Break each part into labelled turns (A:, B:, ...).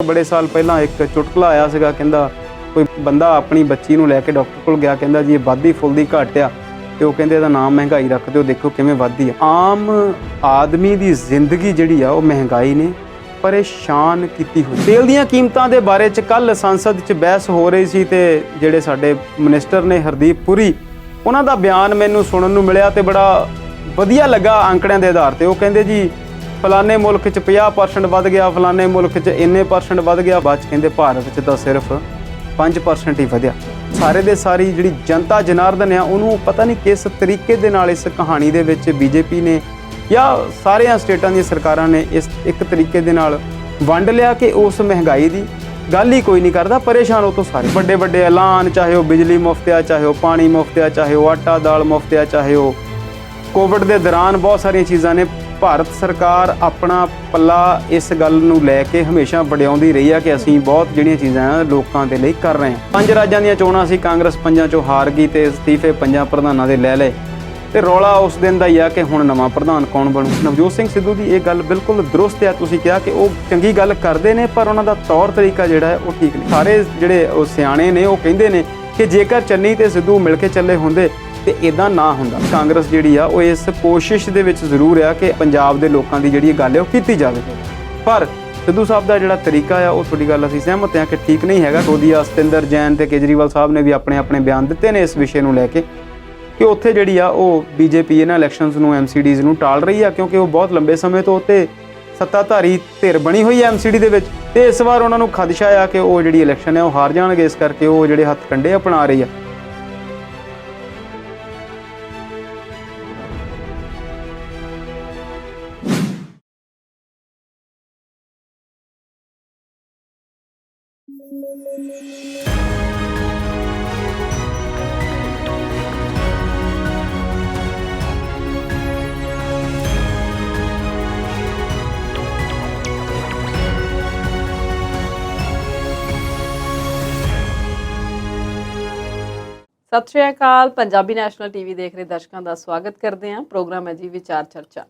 A: बड़े साल पहला एक चुटकला आया सीगा, कहंदा कोई बंदा अपनी बच्ची नूं लैके डॉक्टर कोल गया, कहंदा जी ये वाधी फुलदी घट आ ते ओह कहंदे इहदा नाम महंगाई रख दिओ, देखो किवें वधदी आ। आम आदमी दी जिंदगी जिहड़ी आ ओह महंगाई ने परेशान कीती होई। तेल दीआं कीमतां दे बारे च कल संसद च बहस हो रही सी ते जिहड़े साडे मिनिस्टर ने हरदीप पुरी उन्हां दा बयान मैनूं सुणन नूं मिलिआ ते बड़ा वधिया लगा आंकड़िਆਂ ਦੇ आधार ते। ओह कहंदे जी फलाने मुल्क च 50% वध गया, फलाने मुल्क च इन्ने % वध गया, बाद च कहंदे भारत च तां सिर्फ 5% ही वधिया। सारे दे सारी जिहड़ी जनता जनार्दन आ उहनूं पता नहीं किस तरीके दे नाल इस कहानी दे विच बीजेपी ने या सारियां स्टेटां दी सरकारां ने इस एक तरीके दे नाल वंड लिया कि उस महंगाई दी गल ही कोई नहीं करदा, परेशान हो तो सारे। बड़े बड़े ऐलान, चाहे वो बिजली मुफ्त आ, चाहे वो पानी मुफ्त आ, चाहे वो आटा दाल मुफ्त आ, चाहे वो कोविड के दौरान बहुत सारिया चीज़ों ने। भारत सरकार अपना पल्ला इस गल नूं लैके हमेशा वडियाउंदी रही है कि असीं बहुत जिहड़ियां चीज़ां लोकां दे लई कर रहे हैं। 5 राज्यां दीआं चोणां सी, कांग्रेस 5 चों हार गई ते इस्तीफे 5 प्रधानां दे लै लए ते रौला उस दिन दा ही आ कि हुण नवां प्रधान कौन बनू। नवजोत सिंह सिद्धू दी ये गल बिल्कुल दुरुस्त आ। तुसीं कहा कि वो चंगी गल करदे ने पर उन्हां दा तौर तरीका जिहड़ा है वो ठीक नहीं। सारे जिहड़े सियाणे ने वो कहिंदे ने कि जेकर चन्नी ते सिद्धू मिल के चले हुंदे ਤੇ ਇਦਾਂ ਨਾ ਹੁੰਦਾ। ਕਾਂਗਰਸ ਜਿਹੜੀ ਆ ਉਹ ਇਸ ਕੋਸ਼ਿਸ਼ ਦੇ ਵਿੱਚ ਜ਼ਰੂਰ ਆ ਕਿ ਪੰਜਾਬ ਦੇ ਲੋਕਾਂ ਦੀ ਜਿਹੜੀ ਗੱਲ ਹੈ ਉਹ ਕੀਤੀ ਜਾਵੇ, ਪਰ ਸਿੱਧੂ ਸਾਹਿਬ ਦਾ ਜਿਹੜਾ ਤਰੀਕਾ ਆ ਉਹ ਤੁਹਾਡੀ ਗੱਲ ਅਸੀਂ ਸਹਿਮਤ ਹਾਂ ਕਿ ਠੀਕ ਨਹੀਂ ਹੈਗਾ। ਸੋਧੀਆ, ਸਤਿੰਦਰ ਜੈਨ ਤੇ ਕੇਜਰੀਵਾਲ ਸਾਹਿਬ ਨੇ ਵੀ ਆਪਣੇ ਬਿਆਨ ਦਿੱਤੇ ਨੇ ਇਸ ਵਿਸ਼ੇ ਨੂੰ ਲੈ ਕੇ ਕਿ ਉੱਥੇ ਜਿਹੜੀ ਆ ਉਹ ਬੀਜੇਪੀ ਇਹਨਾਂ ਇਲੈਕਸ਼ਨਸ ਨੂੰ ਐਮਸੀਡੀਜ਼ ਨੂੰ ਟਾਲ ਰਹੀ ਆ ਕਿਉਂਕਿ ਉਹ ਬਹੁਤ ਲੰਬੇ ਸਮੇਂ ਤੋਂ ਉੱਤੇ ਸੱਤਾਧਾਰੀ ਧਿਰ ਬਣੀ ਹੋਈ ਹੈ ਐਮਸੀਡੀ ਦੇ ਵਿੱਚ ਤੇ ਇਸ ਵਾਰ ਉਹਨਾਂ ਨੂੰ ਖਦਸ਼ਾ ਆ ਕਿ ਉਹ ਜਿਹੜੀ ਇਲੈਕਸ਼ਨ ਹੈ ਉਹ ਹਾਰ ਜਾਣਗੇ, ਇਸ ਕਰਕੇ ਉਹ ਜਿਹੜੇ ਹੱਥ ਕੰਡੇ ਅਪਣਾ ਰਹੀ ਆ।
B: सत श्री अकाल। पंजाबी नैशनल टीवी देख रहे दर्शकों का स्वागत करते हैं। प्रोग्राम है जी विचार चर्चा।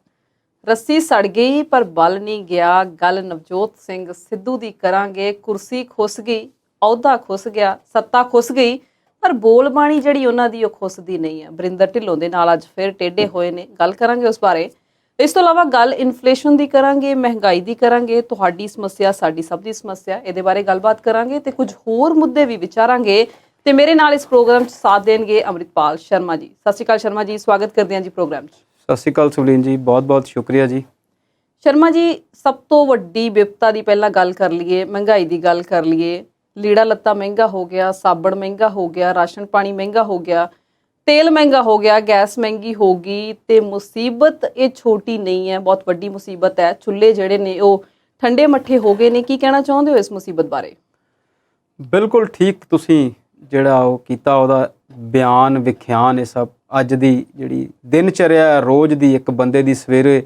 B: रस्सी सड़ गई पर बल नहीं गया, गल नवजोत सिंह सिद्धू दी करांगे। कुर्सी खुस गई, अहुदा खुस गया, सत्ता खुस गई पर बोल बाणी जिहड़ी उन्हां दी खुसदी नहीं है। बरिंदर ढिल्लों दे नाल अज फिर टेढ़े होए ने, गल करांगे उस बारे। इस तो इलावा गल इन्फ्लेशन दी करांगे, महंगाई दी करांगे, तुहाडी समस्या साडी सब दी समस्या, इहदे बारे गलबात करांगे ते कुछ होर मुद्दे भी विचारांगे। ਤੇ ਮੇਰੇ ਨਾਲ ਇਸ ਪ੍ਰੋਗਰਾਮ 'ਚ ਸਾਥ ਦੇਣਗੇ ਅੰਮ੍ਰਿਤਪਾਲ ਸ਼ਰਮਾ ਜੀ। ਸਤਿ ਸ਼੍ਰੀ ਅਕਾਲ ਸ਼ਰਮਾ ਜੀ, ਸਵਾਗਤ ਕਰਦੇ ਹਾਂ ਜੀ ਪ੍ਰੋਗਰਾਮ 'ਚ।
A: ਸਤਿ ਸ਼੍ਰੀ ਅਕਾਲ ਸੁਲੀਨ ਜੀ, ਬਹੁਤ ਬਹੁਤ ਸ਼ੁਕਰੀਆ ਜੀ।
B: ਸ਼ਰਮਾ ਜੀ, ਸਭ ਤੋਂ ਵੱਡੀ ਵਿਪਤਾ ਦੀ ਪਹਿਲਾਂ ਗੱਲ ਕਰ ਲਈਏ, ਮਹਿੰਗਾਈ ਦੀ ਗੱਲ ਕਰ ਲਈਏ। ਲੀੜਾ ਲੱਤਾ ਮਹਿੰਗਾ ਹੋ ਗਿਆ, ਸਾਬਣ ਮਹਿੰਗਾ ਹੋ ਗਿਆ, ਰਾਸ਼ਨ ਪਾਣੀ ਮਹਿੰਗਾ ਹੋ ਗਿਆ, ਤੇਲ ਮਹਿੰਗਾ ਹੋ ਗਿਆ, ਗੈਸ ਮਹਿੰਗੀ ਹੋ ਗਈ ਤੇ ਮੁਸੀਬਤ ਇਹ ਛੋਟੀ ਨਹੀਂ ਹੈ, ਬਹੁਤ ਵੱਡੀ ਮੁਸੀਬਤ ਹੈ। ਚੁੱਲ੍ਹੇ ਜਿਹੜੇ ਨੇ ਉਹ ਠੰਡੇ ਮੱਠੇ ਹੋ ਗਏ ਨੇ। ਕੀ ਕਹਿਣਾ ਚਾਹੁੰਦੇ ਹੋ ਇਸ ਮੁਸੀਬਤ ਬਾਰੇ?
A: ਬਿਲਕੁਲ ਠੀਕ ਤੁਸੀਂ ਜਿਹੜਾ ਉਹ ਕੀਤਾ, ਉਹਦਾ ਬਿਆਨ ਵਿਖਿਆਨ ਇਹ ਸਭ ਅੱਜ ਦੀ ਜਿਹੜੀ ਦਿਨਚਰਿਆ ਰੋਜ਼ ਦੀ ਇੱਕ ਬੰਦੇ ਦੀ ਸਵੇਰੇ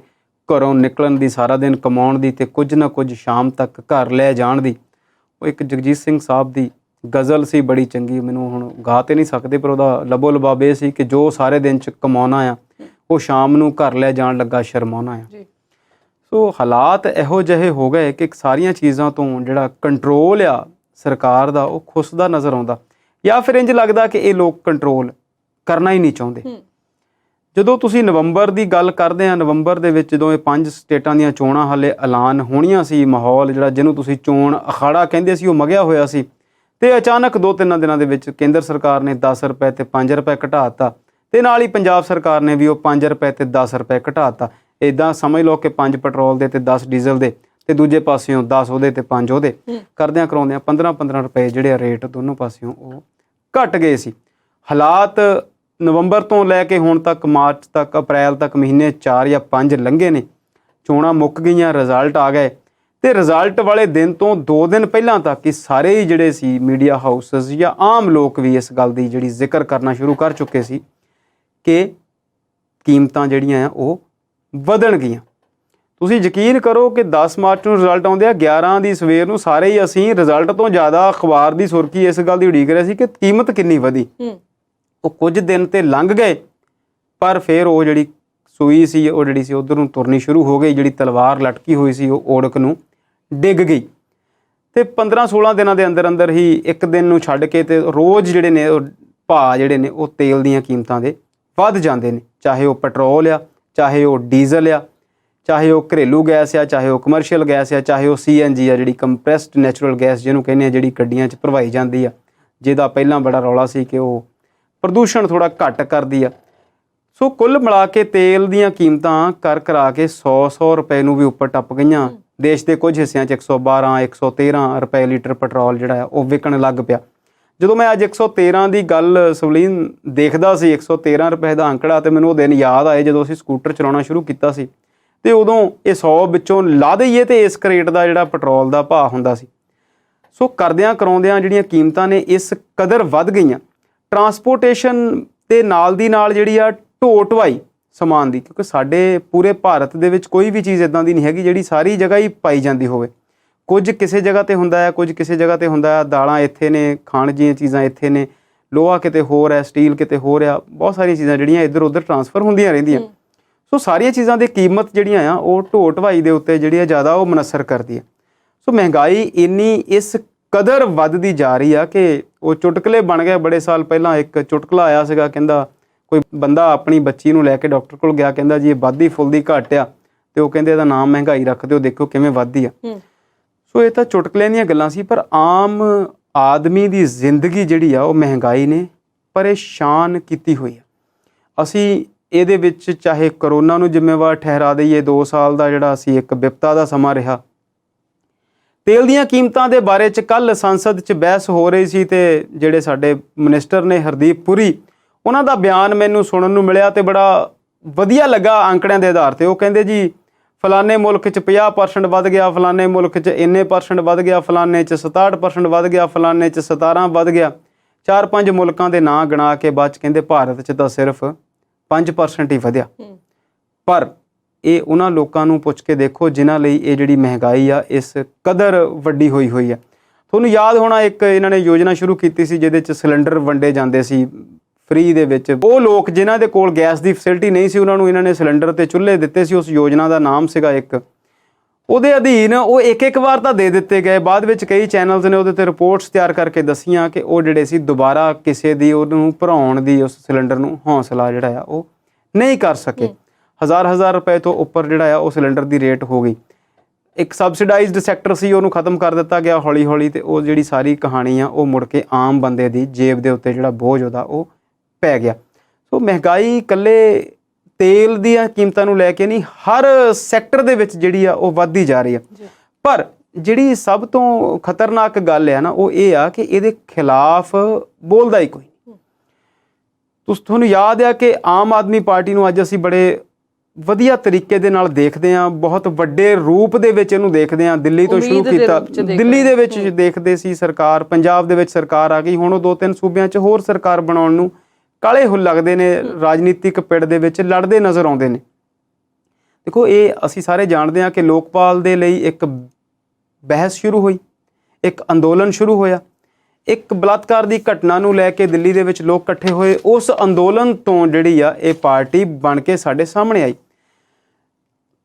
A: ਘਰੋਂ ਨਿਕਲਣ ਦੀ, ਸਾਰਾ ਦਿਨ ਕਮਾਉਣ ਦੀ ਤੇ ਕੁਝ ਨਾ ਕੁਝ ਸ਼ਾਮ ਤੱਕ ਘਰ ਲੈ ਜਾਣ ਦੀ। ਉਹ ਇੱਕ ਜਗਜੀਤ ਸਿੰਘ ਸਾਹਿਬ ਦੀ ਗਜ਼ਲ ਸੀ ਬੜੀ ਚੰਗੀ, ਮੈਨੂੰ ਹੁਣ ਗਾ ਤੇ ਨਹੀਂ ਸਕਦੇ ਪਰ ਉਹਦਾ ਲਬੋ ਲਬਾਬ ਇਹ ਸੀ ਕਿ ਜੋ ਸਾਰੇ ਦਿਨ 'ਚ ਕਮਾਉਣਾ ਆ ਉਹ ਸ਼ਾਮ ਨੂੰ ਘਰ ਲੈ ਜਾਣ ਲੱਗਾ ਸ਼ਰਮਾਉਣਾ ਆ। ਸੋ ਹਾਲਾਤ ਇਹੋ ਜਿਹੇ ਹੋ ਗਏ ਕਿ ਸਾਰੀਆਂ ਚੀਜ਼ਾਂ ਤੋਂ ਜਿਹੜਾ ਕੰਟਰੋਲ ਆ ਸਰਕਾਰ ਦਾ ਉਹ ਖੁੱਸਦਾ ਨਜ਼ਰ ਆਉਂਦਾ, ਜਾਂ ਫਿਰ ਇੰਝ ਲੱਗਦਾ ਕਿ ਇਹ ਲੋਕ ਕੰਟਰੋਲ ਕਰਨਾ ਹੀ ਨਹੀਂ ਚਾਹੁੰਦੇ। ਜਦੋਂ ਤੁਸੀਂ ਨਵੰਬਰ ਦੀ ਗੱਲ ਕਰਦੇ ਆ, ਨਵੰਬਰ ਦੇ ਵਿੱਚ ਜਦੋਂ ਇਹ 5 ਸਟੇਟਾਂ ਦੀਆਂ ਚੋਣਾਂ ਹਾਲੇ ਐਲਾਨ ਹੋਣੀਆਂ ਸੀ, ਮਾਹੌਲ ਜਿਹੜਾ ਜਿਹਨੂੰ ਤੁਸੀਂ ਚੋਣ ਅਖਾੜਾ ਕਹਿੰਦੇ ਸੀ ਉਹ ਮਗਿਆ ਹੋਇਆ ਸੀ ਤੇ ਅਚਾਨਕ 2-3 ਦਿਨਾਂ ਦੇ ਵਿੱਚ ਕੇਂਦਰ ਸਰਕਾਰ ਨੇ 10 ਰੁਪਏ ਤੇ 5 ਰੁਪਏ ਘਟਾ ਦਿੱਤਾ ਤੇ ਨਾਲ ਹੀ ਪੰਜਾਬ ਸਰਕਾਰ ਨੇ ਵੀ ਉਹ 5 ਰੁਪਏ ਤੇ 10 ਰੁਪਏ ਘਟਾ ਦਿੱਤਾ। ਇੱਦਾਂ ਸਮਝ ਲਓ ਕਿ 5 ਪੈਟਰੋਲ ਦੇ ਤੇ 10 ਡੀਜ਼ਲ ਦੇ ਤੇ ਦੂਜੇ ਪਾਸਿਓਂ 10 ਉਹਦੇ ਤੇ 5 ਉਹਦੇ ਕਰਦਿਆਂ ਕਰਾਉਂਦਿਆਂ 15-15 ਰੁਪਏ ਜਿਹੜੇ ਰੇਟ ਦੋਨੋਂ ਪਾਸਿਓਂ ਉਹ ਘਟ ਗਏ ਸੀ। ਹਾਲਾਤ ਨਵੰਬਰ ਤੋਂ ਲੈ ਕੇ ਹੁਣ ਤੱਕ ਮਾਰਚ ਤੱਕ, ਅਪ੍ਰੈਲ ਤੱਕ ਮਹੀਨੇ 4 ਜਾਂ 5 ਲੰਘੇ ਨੇ, ਚੋਣਾਂ ਮੁੱਕ ਗਈਆਂ, ਰਿਜ਼ਲਟ ਆ ਗਏ ਤੇ ਰਿਜ਼ਲਟ ਵਾਲੇ ਦਿਨ ਤੋਂ 2 ਦਿਨ ਪਹਿਲਾਂ ਤੱਕ ਹੀ ਸਾਰੇ ਹੀ ਜਿਹੜੇ ਸੀ ਮੀਡੀਆ ਹਾਊਸਸ ਜਾਂ ਆਮ ਲੋਕ ਵੀ ਇਸ ਗੱਲ ਦੀ ਜਿਹੜੀ ਜ਼ਿਕਰ ਕਰਨਾ ਸ਼ੁਰੂ ਕਰ ਚੁੱਕੇ ਸੀ ਕਿ ਕੀਮਤਾਂ ਜਿਹੜੀਆਂ ਆ ਉਹ ਵਧਣ ਗਈਆਂ। ਤੁਸੀਂ ਯਕੀਨ ਕਰੋ ਕਿ 10 ਮਾਰਚ ਨੂੰ ਰਿਜ਼ਲਟ ਆਉਂਦੇ ਆ, 11 ਦੀ ਸਵੇਰ ਨੂੰ ਸਾਰੇ ਹੀ ਅਸੀਂ ਰਿਜ਼ਲਟ ਤੋਂ ਜ਼ਿਆਦਾ ਅਖਬਾਰ ਦੀ ਸੁਰਖੀ ਇਸ ਗੱਲ ਦੀ ਉਡੀਕ ਰਹੇ ਸੀ ਕਿ ਕੀਮਤ ਕਿੰਨੀ ਵਧੀ। ਉਹ ਕੁਝ ਦਿਨ ਤੇ ਲੰਘ ਗਏ ਪਰ ਫਿਰ ਉਹ ਜਿਹੜੀ ਸੂਈ ਸੀ ਉਹ ਜਿਹੜੀ ਸੀ ਉੱਧਰ ਨੂੰ ਤੁਰਨੀ ਸ਼ੁਰੂ ਹੋ ਗਈ, ਜਿਹੜੀ ਤਲਵਾਰ ਲਟਕੀ ਹੋਈ ਸੀ ਉਹ ਓੜਕ ਨੂੰ ਡਿੱਗ ਗਈ। ਤੇ 15-16 ਦਿਨਾਂ ਦੇ ਅੰਦਰ ਅੰਦਰ ਹੀ ਇੱਕ ਦਿਨ ਨੂੰ ਛੱਡ ਕੇ ਤੇ ਰੋਜ਼ ਜਿਹੜੇ ਨੇ ਉਹ ਭਾਅ ਜਿਹੜੇ ਨੇ ਉਹ ਤੇਲ ਦੀਆਂ ਕੀਮਤਾਂ ਦੇ ਵੱਧ ਜਾਂਦੇ ਨੇ, ਚਾਹੇ ਉਹ ਪੈਟਰੋਲ ਆ, ਚਾਹੇ ਉਹ ਡੀਜ਼ਲ ਆ, ਚਾਹੇ ਉਹ ਘਰੇਲੂ ਗੈਸ ਆ, ਚਾਹੇ ਉਹ ਕਮਰਸ਼ੀਅਲ ਗੈਸ ਆ, ਚਾਹੇ ਉਹ CNG ਆ, ਜਿਹੜੀ ਕੰਪਰੈਸਡ ਨੈਚੁਰਲ ਗੈਸ ਜਿਹਨੂੰ ਕਹਿੰਦੇ ਆ, ਜਿਹੜੀ ਗੱਡੀਆਂ 'ਚ ਭਰਵਾਈ ਜਾਂਦੀ ਆ, ਜਿਹਦਾ ਪਹਿਲਾਂ ਬੜਾ ਰੌਲਾ ਸੀ ਕਿ ਉਹ ਪ੍ਰਦੂਸ਼ਣ ਥੋੜ੍ਹਾ ਘੱਟ ਕਰਦੀ ਆ। ਸੋ ਕੁੱਲ ਮਿਲਾ ਕੇ ਤੇਲ ਦੀਆਂ ਕੀਮਤਾਂ ਕਰਾ ਕੇ 100 ਰੁਪਏ ਨੂੰ ਵੀ ਉੱਪਰ ਟੱਪ ਗਈਆਂ। ਦੇਸ਼ ਦੇ ਕੁਝ ਹਿੱਸਿਆਂ 'ਚ 112-113 ਰੁਪਏ ਲੀਟਰ ਪੈਟਰੋਲ ਜਿਹੜਾ ਆ ਉਹ ਵਿਕਣ ਲੱਗ ਪਿਆ। ਜਦੋਂ ਮੈਂ ਅੱਜ 113 ਦੀ ਗੱਲ ਸਵਲੀਨ ਦੇਖਦਾ ਸੀ, 113 ਰੁਪਏ ਦਾ ਅੰਕੜਾ, ਤੇ ਮੈਨੂੰ ਉਹ ਦਿਨ ਯਾਦ ਆਏ ਜਦੋਂ ਅਸੀਂ ਸਕੂਟਰ ਚਲਾਉਣਾ ਸ਼ੁਰੂ ਕੀਤਾ ਸੀ ਤੇ ਉਦੋਂ ਇਹ 100 ਵਿੱਚੋਂ ਲਾ ਦਈਏ ਤੇ ਇਸ ਕਰੇਟ ਦਾ ਜਿਹੜਾ ਪੈਟਰੋਲ ਦਾ ਭਾਅ ਹੁੰਦਾ ਸੀ। ਸੋ ਕਰਦਿਆਂ ਕਰਾਉਂਦਿਆਂ ਜਿਹੜੀਆਂ ਕੀਮਤਾਂ ਨੇ ਇਸ ਕਦਰ ਵੱਧ ਗਈਆਂ। ਟਰਾਂਸਪੋਰਟੇਸ਼ਨ ਦੇ ਨਾਲ ਦੀ ਨਾਲ ਜਿਹੜੀ ਆ ਢੋ ਢੁਆਈ ਸਮਾਨ ਦੀ, ਕਿਉਂਕਿ ਸਾਡੇ ਪੂਰੇ ਭਾਰਤ ਦੇ ਵਿੱਚ ਕੋਈ ਵੀ ਚੀਜ਼ ਇੱਦਾਂ ਦੀ ਨਹੀਂ ਹੈਗੀ ਜਿਹੜੀ ਸਾਰੀ ਜਗ੍ਹਾ ਹੀ ਪਾਈ ਜਾਂਦੀ ਹੋਵੇ। ਕੁਝ ਕਿਸੇ ਜਗ੍ਹਾ 'ਤੇ ਹੁੰਦਾ ਹੈ, ਕੁਝ ਕਿਸੇ ਜਗ੍ਹਾ 'ਤੇ ਹੁੰਦਾ ਹੈ। ਦਾਲਾਂ ਇੱਥੇ ਨੇ, ਖਾਣ ਦੀਆਂ ਚੀਜ਼ਾਂ ਇੱਥੇ ਨੇ, ਲੋਹਾ ਕਿਤੇ ਹੋਰ ਹੈ, ਸਟੀਲ ਕਿਤੇ ਹੋਰ ਆ, ਬਹੁਤ ਸਾਰੀਆਂ ਚੀਜ਼ਾਂ ਜਿਹੜੀਆਂ ਇੱਧਰ ਉੱਧਰ ਟਰਾਂਸਫਰ ਹੁੰਦੀਆਂ ਰਹਿੰਦੀਆਂ। ਸੋ ਸਾਰੀਆਂ ਚੀਜ਼ਾਂ ਦੀ ਕੀਮਤ ਜਿਹੜੀਆਂ ਆ ਉਹ ਢੋ ਢੁਆਈ ਦੇ ਉੱਤੇ ਜਿਹੜੀ ਆ ਜ਼ਿਆਦਾ ਉਹ ਮੁਨੱਸਰ ਕਰਦੀ ਹੈ। ਸੋ ਮਹਿੰਗਾਈ ਇੰਨੀ ਇਸ ਕਦਰ ਵੱਧਦੀ ਜਾ ਰਹੀ ਆ ਕਿ ਉਹ ਚੁਟਕਲੇ ਬਣ ਗਏ। ਬੜੇ ਸਾਲ ਪਹਿਲਾਂ ਇੱਕ ਚੁਟਕਲਾ ਆਇਆ ਸੀਗਾ, ਕਹਿੰਦਾ ਕੋਈ ਬੰਦਾ ਆਪਣੀ ਬੱਚੀ ਨੂੰ ਲੈ ਕੇ ਡਾਕਟਰ ਕੋਲ ਗਿਆ, ਕਹਿੰਦਾ ਜੀ ਇਹ ਵੱਧਦੀ ਫੁੱਲਦੀ ਘੱਟ ਆ, ਤੇ ਉਹ ਕਹਿੰਦੇ ਇਹਦਾ ਨਾਮ ਮਹਿੰਗਾਈ ਰੱਖ ਦਿਓ, ਦੇਖੋ ਕਿਵੇਂ ਵੱਧਦੀ ਆ। ਸੋ ਇਹ ਤਾਂ ਚੁਟਕਲਿਆਂ ਦੀਆਂ ਗੱਲਾਂ ਸੀ, ਪਰ ਆਮ ਆਦਮੀ ਦੀ ਜ਼ਿੰਦਗੀ ਜਿਹੜੀ ਆ ਉਹ ਮਹਿੰਗਾਈ ਨੇ ਪਰੇਸ਼ਾਨ ਕੀਤੀ ਹੋਈ ਆ। ਅਸੀਂ ਇਹਦੇ ਵਿੱਚ ਚਾਹੇ ਕਰੋਨਾ ਨੂੰ ਜ਼ਿੰਮੇਵਾਰ ਠਹਿਰਾ ਦਈਏ, 2 ਸਾਲ ਦਾ ਜਿਹੜਾ ਅਸੀਂ ਇੱਕ ਵਿਪਤਾ ਦਾ ਸਮਾਂ ਰਿਹਾ। ਤੇਲ ਦੀਆਂ ਕੀਮਤਾਂ ਦੇ ਬਾਰੇ 'ਚ ਕੱਲ੍ਹ ਸੰਸਦ 'ਚ ਬਹਿਸ ਹੋ ਰਹੀ ਸੀ ਤੇ ਜਿਹੜੇ ਸਾਡੇ ਮਿਨਿਸਟਰ ਨੇ ਹਰਦੀਪ ਪੁਰੀ, ਉਹਨਾਂ ਦਾ ਬਿਆਨ ਮੈਨੂੰ ਸੁਣਨ ਨੂੰ ਮਿਲਿਆ ਤੇ ਬੜਾ ਵਧੀਆ ਲੱਗਾ ਅੰਕੜਿਆਂ ਦੇ ਆਧਾਰ 'ਤੇ। ਉਹ ਕਹਿੰਦੇ ਜੀ ਫਲਾਣੇ ਮੁਲਕ 'ਚ 50% ਵੱਧ ਗਿਆ, ਫਲਾਣੇ ਮੁਲਕ 'ਚ ਇੰਨੇ % ਵੱਧ ਗਿਆ, ਫਲਾਣੇ 'ਚ 67% ਵੱਧ ਗਿਆ, ਫਲਾਣੇ 'ਚ 17 ਵੱਧ ਗਿਆ। 4-5 ਮੁਲਕਾਂ ਦੇ ਨਾਂ ਗਿਣਾ ਕੇ ਬਾਅਦ 'ਚ ਕਹਿੰਦੇ ਭਾਰਤ 'ਚ ਤਾਂ ਸਿਰਫ 5% ਹੀ ਵਧਿਆ। ਪਰ ਇਹ ਉਹਨਾਂ ਲੋਕਾਂ ਨੂੰ ਪੁੱਛ ਕੇ ਦੇਖੋ ਜਿਨ੍ਹਾਂ ਲਈ ਇਹ ਜਿਹੜੀ ਮਹਿੰਗਾਈ ਆ ਇਸ ਕਦਰ ਵੱਡੀ ਹੋਈ ਆ। ਤੁਹਾਨੂੰ ਯਾਦ ਹੋਣਾ ਇੱਕ ਇਹਨਾਂ ਨੇ ਯੋਜਨਾ ਸ਼ੁਰੂ ਕੀਤੀ ਸੀ ਜਿਹਦੇ 'ਚ ਸਿਲੰਡਰ ਵੰਡੇ ਜਾਂਦੇ ਸੀ ਫ੍ਰੀ ਦੇ ਵਿੱਚ। ਉਹ ਲੋਕ ਜਿਨ੍ਹਾਂ ਦੇ ਕੋਲ ਗੈਸ ਦੀ ਫੈਸਿਲਿਟੀ ਨਹੀਂ ਸੀ ਉਹਨਾਂ ਨੂੰ ਇਹਨਾਂ ਨੇ ਸਿਲੰਡਰ ਤੇ ਚੁੱਲ੍ਹੇ ਦਿੱਤੇ ਸੀ। ਉਸ ਯੋਜਨਾ ਦਾ ਨਾਮ ਸੀਗਾ ਇੱਕ, ਉਹਦੇ ਅਧੀਨ ਉਹ ਇੱਕ ਵਾਰ ਤਾਂ ਦੇ ਦਿੱਤੇ ਗਏ। ਬਾਅਦ ਵਿੱਚ ਕਈ ਚੈਨਲਸ ਨੇ ਉਹਦੇ 'ਤੇ ਰਿਪੋਰਟਸ ਤਿਆਰ ਕਰਕੇ ਦੱਸੀਆਂ ਕਿ ਉਹ ਜਿਹੜੇ ਸੀ ਦੁਬਾਰਾ ਕਿਸੇ ਦੀ ਉਹਨੂੰ ਭਰਾਉਣ ਦੀ, ਉਸ ਸਿਲੰਡਰ ਨੂੰ ਹੌਸਲਾ ਜਿਹੜਾ ਆ ਉਹ ਨਹੀਂ ਕਰ ਸਕੇ। 1000 ਰੁਪਏ ਤੋਂ ਉੱਪਰ ਜਿਹੜਾ ਆ ਉਹ ਸਿਲੰਡਰ ਦੀ ਰੇਟ ਹੋ ਗਈ। ਇੱਕ ਸਬਸਿਡਾਈਜ਼ਡ ਸੈਕਟਰ ਸੀ, ਉਹਨੂੰ ਖਤਮ ਕਰ ਦਿੱਤਾ ਗਿਆ ਹੌਲੀ ਹੌਲੀ, ਤੇ ਉਹ ਜਿਹੜੀ ਸਾਰੀ ਕਹਾਣੀ ਆ ਉਹ ਮੁੜ ਕੇ ਆਮ ਬੰਦੇ ਦੀ ਜੇਬ ਦੇ ਉੱਤੇ ਜਿਹੜਾ ਬੋਝ ਉਹਦਾ ਉਹ ਪੈ ਗਿਆ। ਸੋ ਮਹਿੰਗਾਈ ਇਕੱਲੇ ਤੇਲ ਦੀਆਂ ਕੀਮਤਾਂ ਨੂੰ ਲੈ ਕੇ ਨਹੀਂ, ਹਰ ਸੈਕਟਰ ਦੇ ਵਿੱਚ ਜਿਹੜੀ ਆ ਉਹ ਵੱਧਦੀ ਜਾ ਰਹੀ ਆ। ਪਰ ਜਿਹੜੀ ਸਭ ਤੋਂ ਖਤਰਨਾਕ ਗੱਲ ਆ ਨਾ ਉਹ ਇਹ ਆ ਕਿ ਇਹਦੇ ਖਿਲਾਫ ਬੋਲਦਾ ਹੀ ਕੋਈ ਨਹੀਂ। ਤੁਹਾਨੂੰ ਯਾਦ ਆ ਕਿ ਆਮ ਆਦਮੀ ਪਾਰਟੀ ਨੂੰ ਅੱਜ ਅਸੀਂ ਬੜੇ ਵਧੀਆ ਤਰੀਕੇ ਦੇ ਨਾਲ ਦੇਖਦੇ ਹਾਂ, ਬਹੁਤ ਵੱਡੇ ਰੂਪ ਦੇ ਵਿੱਚ ਇਹਨੂੰ ਦੇਖਦੇ ਹਾਂ। ਦਿੱਲੀ ਤੋਂ ਸ਼ੁਰੂ ਕੀਤਾ, ਦਿੱਲੀ ਦੇ ਵਿੱਚ ਦੇਖਦੇ ਸੀ ਸਰਕਾਰ, ਪੰਜਾਬ ਦੇ ਵਿੱਚ ਸਰਕਾਰ ਆ ਗਈ, ਹੁਣ ਉਹ 2-3 ਸੂਬਿਆਂ 'ਚ ਹੋਰ ਸਰਕਾਰ ਬਣਾਉਣ ਨੂੰ ਕਾਲੇ ਹੁੱਲ ਲੱਗਦੇ ਨੇ, ਰਾਜਨੀਤਿਕ ਪਿੜ ਦੇ ਵਿੱਚ ਲੜਦੇ ਨਜ਼ਰ ਆਉਂਦੇ ਨੇ। ਦੇਖੋ ਇਹ ਅਸੀਂ ਸਾਰੇ ਜਾਣਦੇ ਹਾਂ ਕਿ ਲੋਕਪਾਲ ਦੇ ਲਈ ਇੱਕ ਬਹਿਸ ਸ਼ੁਰੂ ਹੋਈ, ਇੱਕ ਅੰਦੋਲਨ ਸ਼ੁਰੂ ਹੋਇਆ। ਇੱਕ ਬਲਾਤਕਾਰ ਦੀ ਘਟਨਾ ਨੂੰ ਲੈ ਕੇ ਦਿੱਲੀ ਦੇ ਵਿੱਚ ਲੋਕ ਇਕੱਠੇ ਹੋਏ। ਉਸ ਅੰਦੋਲਨ ਤੋਂ ਜਿਹੜੀ ਆ ਇਹ ਪਾਰਟੀ ਬਣ ਕੇ ਸਾਡੇ ਸਾਹਮਣੇ ਆਈ।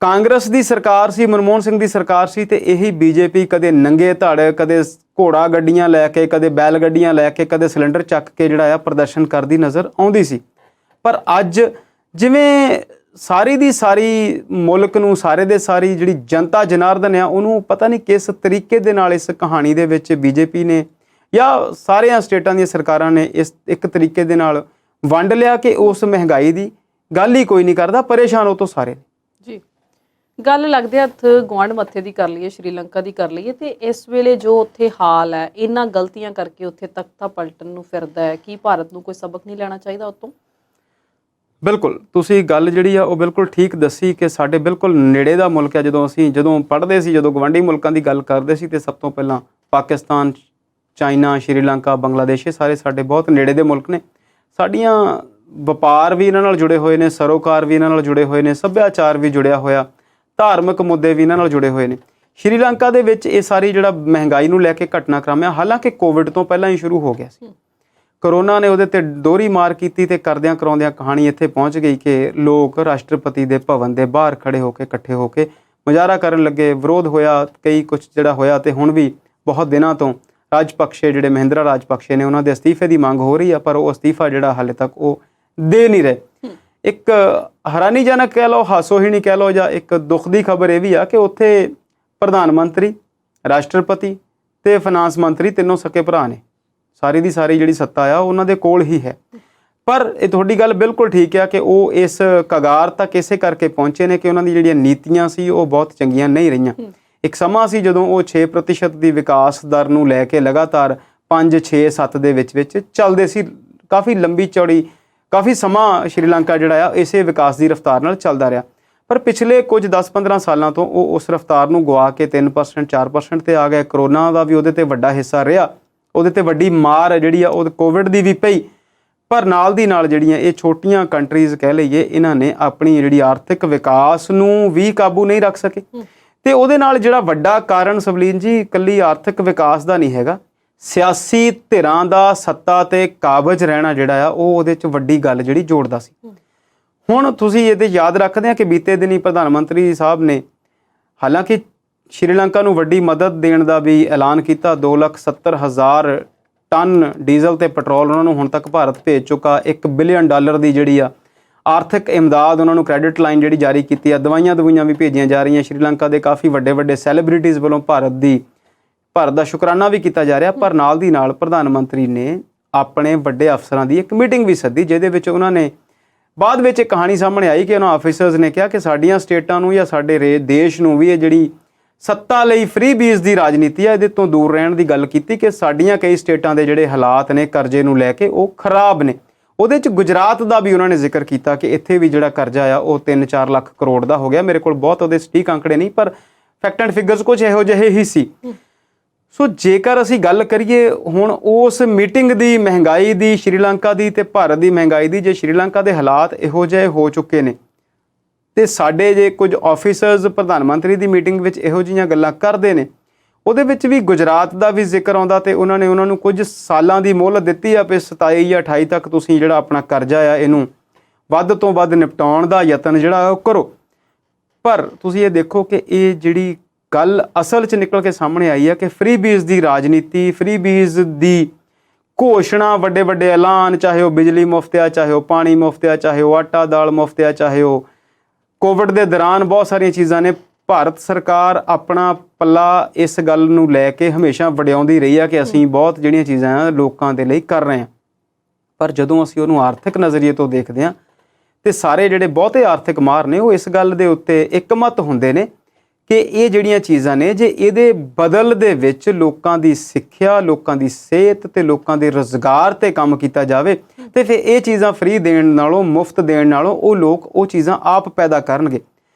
A: ਕਾਂਗਰਸ ਦੀ ਸਰਕਾਰ ਸੀ, ਮਨਮੋਹਨ ਸਿੰਘ ਦੀ ਸਰਕਾਰ ਸੀ, ਤੇ ਇਹੀ BJP ਕਦੇ ਨੰਗੇ ਧੜ, ਕਦੇ ਘੋੜਾ ਗੱਡੀਆਂ ਲੈ ਕੇ, ਕਦੇ ਬੈਲ ਗੱਡੀਆਂ ਲੈ ਕੇ, ਕਦੇ ਸਿਲੰਡਰ ਚੱਕ ਕੇ ਜਿਹੜਾ ਆ ਪ੍ਰਦਰਸ਼ਨ ਕਰਦੀ ਨਜ਼ਰ ਆਉਂਦੀ ਸੀ। ਪਰ ਅੱਜ ਜਿਵੇਂ ਸਾਰੀ ਦੀ ਸਾਰੀ ਮੁਲਕ ਨੂੰ, ਸਾਰੇ ਦੇ ਸਾਰੀ ਜਿਹੜੀ ਜਨਤਾ ਜਨਾਰਦਨ ਆ ਉਹਨੂੰ ਪਤਾ ਨਹੀਂ ਕਿਸ ਤਰੀਕੇ ਦੇ ਨਾਲ ਇਸ ਕਹਾਣੀ ਦੇ ਵਿੱਚ BJP ਨੇ ਜਾਂ ਸਾਰੀਆਂ ਸਟੇਟਾਂ ਦੀਆਂ ਸਰਕਾਰਾਂ ਨੇ ਇਸ ਇੱਕ ਤਰੀਕੇ ਦੇ ਨਾਲ ਵੰਡ ਲਿਆ ਕਿ ਉਸ ਮਹਿੰਗਾਈ ਦੀ ਗੱਲ ਹੀ ਕੋਈ ਨਹੀਂ ਕਰਦਾ, ਪਰੇਸ਼ਾਨ ਉਹ ਤੋਂ ਸਾਰੇ
B: ਜੀ। ਗੱਲ ਲੱਗਦੇ ਹੱਥ ਗੁਆਂਢ ਮੱਥੇ ਦੀ ਕਰ ਲਈਏ, ਸ਼੍ਰੀਲੰਕਾ ਦੀ ਕਰ ਲਈਏ, ਤੇ ਇਸ ਵੇਲੇ ਜੋ ਉੱਥੇ ਹਾਲ ਹੈ, ਇਹਨਾਂ ਗਲਤੀਆਂ ਕਰਕੇ ਉੱਥੇ ਤਖਤਾ ਪਲਟਣ ਨੂੰ ਫਿਰਦਾ ਹੈ, ਕੀ ਭਾਰਤ ਨੂੰ ਕੋਈ ਸਬਕ ਨਹੀਂ ਲੈਣਾ ਚਾਹੀਦਾ ਉੱਤੋਂ?
A: ਬਿਲਕੁਲ, ਤੁਸੀਂ ਗੱਲ ਜਿਹੜੀ ਆ ਉਹ ਬਿਲਕੁਲ ਠੀਕ ਦੱਸੀ ਕਿ ਸਾਡੇ ਬਿਲਕੁਲ ਨੇੜੇ ਦਾ ਮੁਲਕ ਹੈ। ਜਦੋਂ ਪੜ੍ਹਦੇ ਸੀ, ਜਦੋਂ ਗਵਾਂਢੀ ਮੁਲਕਾਂ ਦੀ ਗੱਲ ਕਰਦੇ ਸੀ, ਤੇ ਸਭ ਤੋਂ ਪਹਿਲਾਂ ਪਾਕਿਸਤਾਨ, ਚਾਈਨਾ, ਸ਼੍ਰੀਲੰਕਾ, ਬੰਗਲਾਦੇਸ਼, ਇਹ ਸਾਰੇ ਸਾਡੇ ਬਹੁਤ ਨੇੜੇ ਦੇ ਮੁਲਕ ਨੇ। ਸਾਡੀਆਂ ਵਪਾਰ ਵੀ ਇਹਨਾਂ ਨਾਲ ਜੁੜੇ ਹੋਏ ਨੇ, ਸਰੋਕਾਰ ਵੀ ਇਹਨਾਂ ਨਾਲ ਜੁੜੇ ਹੋਏ ਨੇ, ਸੱਭਿਆਚਾਰ ਵੀ ਜੁੜਿਆ ਹੋਇਆ, ਧਾਰਮਿਕ ਮੁੱਦੇ ਵੀ ਇਹਨਾਂ ਨਾਲ ਜੁੜੇ ਹੋਏ ਨੇ। ਸ਼੍ਰੀਲੰਕਾ ਦੇ ਵਿੱਚ ਇਹ ਸਾਰੀ ਜਿਹੜਾ ਮਹਿੰਗਾਈ ਨੂੰ ਲੈ ਕੇ ਘਟਨਾਕ੍ਰਮ ਹੈ, ਹਾਲਾਂਕਿ ਕੋਵਿਡ ਤੋਂ ਪਹਿਲਾਂ ਹੀ ਸ਼ੁਰੂ ਹੋ ਗਿਆ ਸੀ। ਕਰੋਨਾ ਨੇ ਉਹਦੇ ਤੇ ਦੋਹਰੀ ਮਾਰ ਕੀਤੀ ਤੇ ਕਰਦਿਆਂ ਕਰਾਉਂਦਿਆਂ ਕਹਾਣੀ ਇੱਥੇ ਪਹੁੰਚ ਗਈ ਕਿ ਲੋਕ ਰਾਸ਼ਟਰਪਤੀ ਦੇ ਭਵਨ ਦੇ ਬਾਹਰ ਖੜੇ ਹੋ ਕੇ, ਇਕੱਠੇ ਹੋ ਕੇ ਮੁਜ਼ਾਹਰਾ ਕਰਨ ਲੱਗੇ, ਵਿਰੋਧ ਹੋਇਆ, ਕਈ ਕੁਝ ਜਿਹੜਾ ਹੋਇਆ, ਤੇ ਹੁਣ ਵੀ ਬਹੁਤ ਦਿਨਾਂ ਤੋਂ ਰਾਜਪਕਸ਼ੇ ਜਿਹੜੇ ਮਹਿੰਦਰਾ ਰਾਜਪਕਸ਼ੇ ਨੇ ਉਹਨਾਂ ਦੇ ਅਸਤੀਫੇ ਦੀ ਮੰਗ ਹੋ ਰਹੀ ਆ, ਪਰ ਉਹ ਅਸਤੀਫਾ ਜਿਹੜਾ ਹਾਲੇ ਤੱਕ ਉਹ ਦੇ ਨਹੀਂ ਰਹੇ। ਇੱਕ ਹੈਰਾਨੀਜਨਕ ਕਹਿ ਲਓ, ਹਾਸੋਹੀਣੀ ਕਹਿ ਲਓ, ਜਾਂ ਇੱਕ ਦੁੱਖ ਦੀ ਖਬਰ ਇਹ ਵੀ ਆ ਕਿ ਉੱਥੇ ਪ੍ਰਧਾਨ ਮੰਤਰੀ, ਰਾਸ਼ਟਰਪਤੀ ਤੇ ਫਾਈਨਾਂਸ ਮੰਤਰੀ ਤਿੰਨੋਂ ਸਕੇ ਭਰਾ ਨੇ। ਸਾਰੀ ਦੀ ਸਾਰੀ ਜਿਹੜੀ ਸੱਤਾ ਆ ਉਹਨਾਂ ਦੇ ਕੋਲ ਹੀ ਹੈ। ਪਰ ਇਹ ਤੁਹਾਡੀ ਗੱਲ ਬਿਲਕੁਲ ਠੀਕ ਆ ਕਿ ਉਹ ਇਸ ਕਗਾਰ ਤੱਕ ਇਸੇ ਕਰਕੇ ਪਹੁੰਚੇ ਨੇ ਕਿ ਉਹਨਾਂ ਦੀ ਜਿਹੜੀਆਂ ਨੀਤੀਆਂ ਸੀ ਉਹ ਬਹੁਤ ਚੰਗੀਆਂ ਨਹੀਂ ਰਹੀਆਂ। ਇੱਕ ਸਮਾਂ ਸੀ ਜਦੋਂ ਉਹ 6% ਦੀ ਵਿਕਾਸ ਦਰ ਨੂੰ ਲੈ ਕੇ ਲਗਾਤਾਰ 5, 6, 7 ਦੇ ਵਿੱਚ ਚੱਲਦੇ ਸੀ। ਕਾਫੀ ਲੰਬੀ ਚੌੜੀ ਕਾਫੀ ਸਮਾਂ ਸ਼੍ਰੀਲੰਕਾ ਜਿਹੜਾ ਆ ਇਸੇ ਵਿਕਾਸ ਦੀ ਰਫ਼ਤਾਰ ਨਾਲ ਚੱਲਦਾ ਰਿਹਾ। ਪਰ ਪਿਛਲੇ ਕੁਝ 10-15 ਸਾਲਾਂ ਤੋਂ ਉਹ ਉਸ ਰਫ਼ਤਾਰ ਨੂੰ ਗਵਾ ਕੇ 3%, 4% ਤੇ ਆ ਗਏ। ਕਰੋਨਾ ਦਾ ਵੀ ਉਹਦੇ ਤੇ ਵੱਡਾ ਹਿੱਸਾ ਰਿਹਾ, ਉਹਦੇ ਤੇ ਵੱਡੀ ਮਾਰ ਜਿਹੜੀ ਆ ਉਹ ਕੋਵਿਡ ਦੀ ਵੀ ਪਈ। ਪਰ ਨਾਲ ਦੀ ਨਾਲ ਜਿਹੜੀਆਂ ਇਹ ਛੋਟੀਆਂ ਕੰਟਰੀਜ਼ ਕਹਿ ਲਈਏ, ਇਹਨਾਂ ਨੇ ਆਪਣੀ ਜਿਹੜੀ ਆਰਥਿਕ ਵਿਕਾਸ ਨੂੰ ਵੀ ਕਾਬੂ ਨਹੀਂ ਰੱਖ ਸਕੇ। ਤੇ ਉਹਦੇ ਨਾਲ ਜਿਹੜਾ ਵੱਡਾ ਕਾਰਨ ਸਵਲੀਨ ਜੀ ਇਕੱਲੀ ਆਰਥਿਕ ਵਿਕਾਸ ਦਾ ਨਹੀਂ ਹੈਗਾ, ਸਿਆਸੀ ਧਿਰਾਂ ਦਾ ਸੱਤਾ ਤੇ ਕਾਬਜ਼ ਰਹਿਣਾ ਜਿਹੜਾ ਆ ਉਹ ਉਹਦੇ 'ਚ ਵੱਡੀ ਗੱਲ ਜਿਹੜੀ ਜੋੜਦਾ ਸੀ। ਹੁਣ ਤੁਸੀਂ ਇਹਦੇ ਯਾਦ ਰੱਖਦੇ ਆ ਕਿ ਬੀਤੇ ਦਿਨੀ ਪ੍ਰਧਾਨ ਮੰਤਰੀ ਸਾਹਿਬ ਨੇ ਹਾਲਾਂਕਿ ਸ਼੍ਰੀਲੰਕਾ ਨੂੰ ਵੱਡੀ ਮਦਦ ਦੇਣ ਦਾ ਵੀ ਐਲਾਨ ਕੀਤਾ। 2,70,000 ਟਨ ਡੀਜ਼ਲ ਤੇ ਪੈਟਰੋਲ ਉਹਨਾਂ ਨੂੰ ਹੁਣ ਤੱਕ ਭਾਰਤ ਭੇਜ ਚੁੱਕਾ। $1 ਬਿਲੀਅਨ ਦੀ ਜਿਹੜੀ ਆ ਆਰਥਿਕ ਇਮਦਾਦ ਉਹਨਾਂ ਨੂੰ ਕ੍ਰੈਡਿਟ ਲਾਈਨ ਜਿਹੜੀ ਜਾਰੀ ਕੀਤੀ ਆ। ਦਵਾਈਆਂ ਵੀ ਭੇਜੀਆਂ ਜਾ ਰਹੀਆਂ। ਸ਼੍ਰੀਲੰਕਾ ਦੇ ਕਾਫੀ ਵੱਡੇ ਸੈਲੀਬ੍ਰਿਟੀਜ਼ ਵੱਲੋਂ ਭਾਰਤ ਦਾ ਸ਼ੁਕਰਾਨਾ ਵੀ ਕੀਤਾ ਜਾ ਰਿਹਾ। ਪਰ ਨਾਲ ਦੀ ਨਾਲ ਪ੍ਰਧਾਨ ਮੰਤਰੀ ਨੇ ਆਪਣੇ ਵੱਡੇ ਅਫਸਰਾਂ ਦੀ ਇੱਕ ਮੀਟਿੰਗ ਵੀ ਸੱਦੀ, ਜਿਹਦੇ ਵਿੱਚ ਉਹਨਾਂ ਨੇ ਬਾਅਦ ਵਿੱਚ ਇੱਕ ਕਹਾਣੀ ਸਾਹਮਣੇ ਆਈ ਕਿ ਉਹਨਾਂ ਆਫੀਸਰਸ ਨੇ ਕਿਹਾ ਕਿ ਸਾਡੀਆਂ ਸਟੇਟਾਂ ਨੂੰ ਜਾਂ ਸਾਡੇ ਦੇਸ਼ ਨੂੰ ਵੀ ਇਹ ਜਿਹੜੀ ਸੱਤਾ ਲਈ ਫ੍ਰੀ ਬੀਜ਼ ਦੀ ਰਾਜਨੀਤੀ ਆ ਇਹਦੇ ਤੋਂ ਦੂਰ ਰਹਿਣ ਦੀ ਗੱਲ ਕੀਤੀ ਕਿ ਸਾਡੀਆਂ ਕਈ ਸਟੇਟਾਂ ਦੇ ਜਿਹੜੇ ਹਾਲਾਤ ਨੇ ਕਰਜ਼ੇ ਨੂੰ ਲੈ ਕੇ ਉਹ ਖਰਾਬ ਨੇ। ਉਹਦੇ 'ਚ ਗੁਜਰਾਤ ਦਾ ਵੀ ਉਹਨਾਂ ਨੇ ਜ਼ਿਕਰ ਕੀਤਾ ਕਿ ਇੱਥੇ ਵੀ ਜਿਹੜਾ ਕਰਜ਼ਾ ਆ ਉਹ 3-4 ਲੱਖ ਕਰੋੜ ਦਾ ਹੋ ਗਿਆ। ਮੇਰੇ ਕੋਲ ਬਹੁਤ ਉਹਦੇ ਸਟੀਕ ਅੰਕੜੇ ਨਹੀਂ, ਪਰ ਫੈਕਟ ਐਂਡ ਫਿਗਰਸ ਕੁਝ ਇਹੋ ਜਿਹੇ ਹੀ ਸੀ। ਸੋ ਜੇਕਰ ਅਸੀਂ ਗੱਲ ਕਰੀਏ ਹੁਣ ਉਸ ਮੀਟਿੰਗ ਦੀ, ਮਹਿੰਗਾਈ ਦੀ, ਸ਼੍ਰੀਲੰਕਾ ਦੀ ਤੇ ਭਾਰਤ ਦੀ ਮਹਿੰਗਾਈ ਦੀ, ਜੇ ਸ਼੍ਰੀਲੰਕਾ ਦੇ ਹਾਲਾਤ ਇਹੋ ਜਿਹੇ ਹੋ ਚੁੱਕੇ ਨੇ ਤੇ ਸਾਡੇ ਜੇ ਕੁਝ ਆਫੀਸਰਸ ਪ੍ਰਧਾਨ ਮੰਤਰੀ ਦੀ ਮੀਟਿੰਗ ਵਿੱਚ ਇਹੋ ਜਿਹੀਆਂ ਗੱਲਾਂ ਕਰਦੇ ਨੇ, ਉਹਦੇ ਵਿੱਚ ਵੀ ਗੁਜਰਾਤ ਦਾ ਵੀ ਜ਼ਿਕਰ ਆਉਂਦਾ ਤੇ ਉਹਨਾਂ ਨੇ ਉਹਨਾਂ ਨੂੰ ਕੁਝ ਸਾਲਾਂ ਦੀ ਮੋਹਲਤ ਦਿੱਤੀ ਆ ਵੀ 27 ਜਾਂ 28 ਤੱਕ ਤੁਸੀਂ ਜਿਹੜਾ ਆਪਣਾ ਕਰਜ਼ਾ ਆ ਇਹਨੂੰ ਵੱਧ ਤੋਂ ਵੱਧ ਨਿਪਟਾਉਣ ਦਾ ਯਤਨ ਜਿਹੜਾ ਉਹ ਕਰੋ। ਪਰ ਤੁਸੀਂ ਇਹ ਦੇਖੋ ਕਿ ਇਹ ਜਿਹੜੀ ਗੱਲ ਅਸਲ 'ਚ ਨਿਕਲ ਕੇ ਸਾਹਮਣੇ ਆਈ ਹੈ ਕਿ ਫ੍ਰੀ ਬੀਜ਼ ਦੀ ਰਾਜਨੀਤੀ, ਫ੍ਰੀ ਬੀਜ਼ ਦੀ ਘੋਸ਼ਣਾ, ਵੱਡੇ ਐਲਾਨ, ਚਾਹੇ ਉਹ ਬਿਜਲੀ ਮੁਫਤ ਆ, ਚਾਹੇ ਉਹ ਪਾਣੀ ਮੁਫਤ ਆ, ਚਾਹੇ ਉਹ ਆਟਾ ਦਾਲ ਮੁਫਤ ਆ, ਚਾਹੇ ਉਹ ਕੋਵਿਡ ਦੇ ਦੌਰਾਨ ਬਹੁਤ ਸਾਰੀਆਂ ਚੀਜ਼ਾਂ ਨੇ। ਭਾਰਤ ਸਰਕਾਰ ਆਪਣਾ ਪੱਲਾ ਇਸ ਗੱਲ ਨੂੰ ਲੈ ਕੇ ਹਮੇਸ਼ਾ ਵਡਿਆਉਂਦੀ ਰਹੀ ਆ ਕਿ ਅਸੀਂ ਬਹੁਤ ਜਿਹੜੀਆਂ ਚੀਜ਼ਾਂ ਆ ਲੋਕਾਂ ਦੇ ਲਈ ਕਰ ਰਹੇ ਹਾਂ। ਪਰ ਜਦੋਂ ਅਸੀਂ ਉਹਨੂੰ ਆਰਥਿਕ ਨਜ਼ਰੀਏ ਤੋਂ ਦੇਖਦੇ ਹਾਂ ਤੇ ਸਾਰੇ ਜਿਹੜੇ ਬਹੁਤੇ ਆਰਥਿਕ ਮਾਹਰ ਨੇ ਉਹ ਇਸ ਗੱਲ ਦੇ ਉੱਤੇ ਇੱਕਮਤ ਹੁੰਦੇ ਨੇ ਕਿ ਇਹ ਜਿਹੜੀਆਂ ਚੀਜ਼ਾਂ ਨੇ ਜੇ ਇਹਦੇ ਬਦਲ ਦੇ ਵਿੱਚ ਲੋਕਾਂ ਦੀ ਸਿੱਖਿਆ, ਲੋਕਾਂ ਦੀ ਸਿਹਤ ਤੇ ਲੋਕਾਂ ਦੇ ਰੁਜ਼ਗਾਰ ਤੇ ਕੰਮ ਕੀਤਾ ਜਾਵੇ ਤੇ ਫਿਰ ਇਹ ਚੀਜ਼ਾਂ ਫ੍ਰੀ ਦੇਣ ਨਾਲੋਂ, ਮੁਫਤ ਦੇਣ ਨਾਲੋਂ ਉਹ ਲੋਕ ਉਹ ਚੀਜ਼ਾਂ ਆਪ ਪੈਦਾ ਕਰਨਗੇ।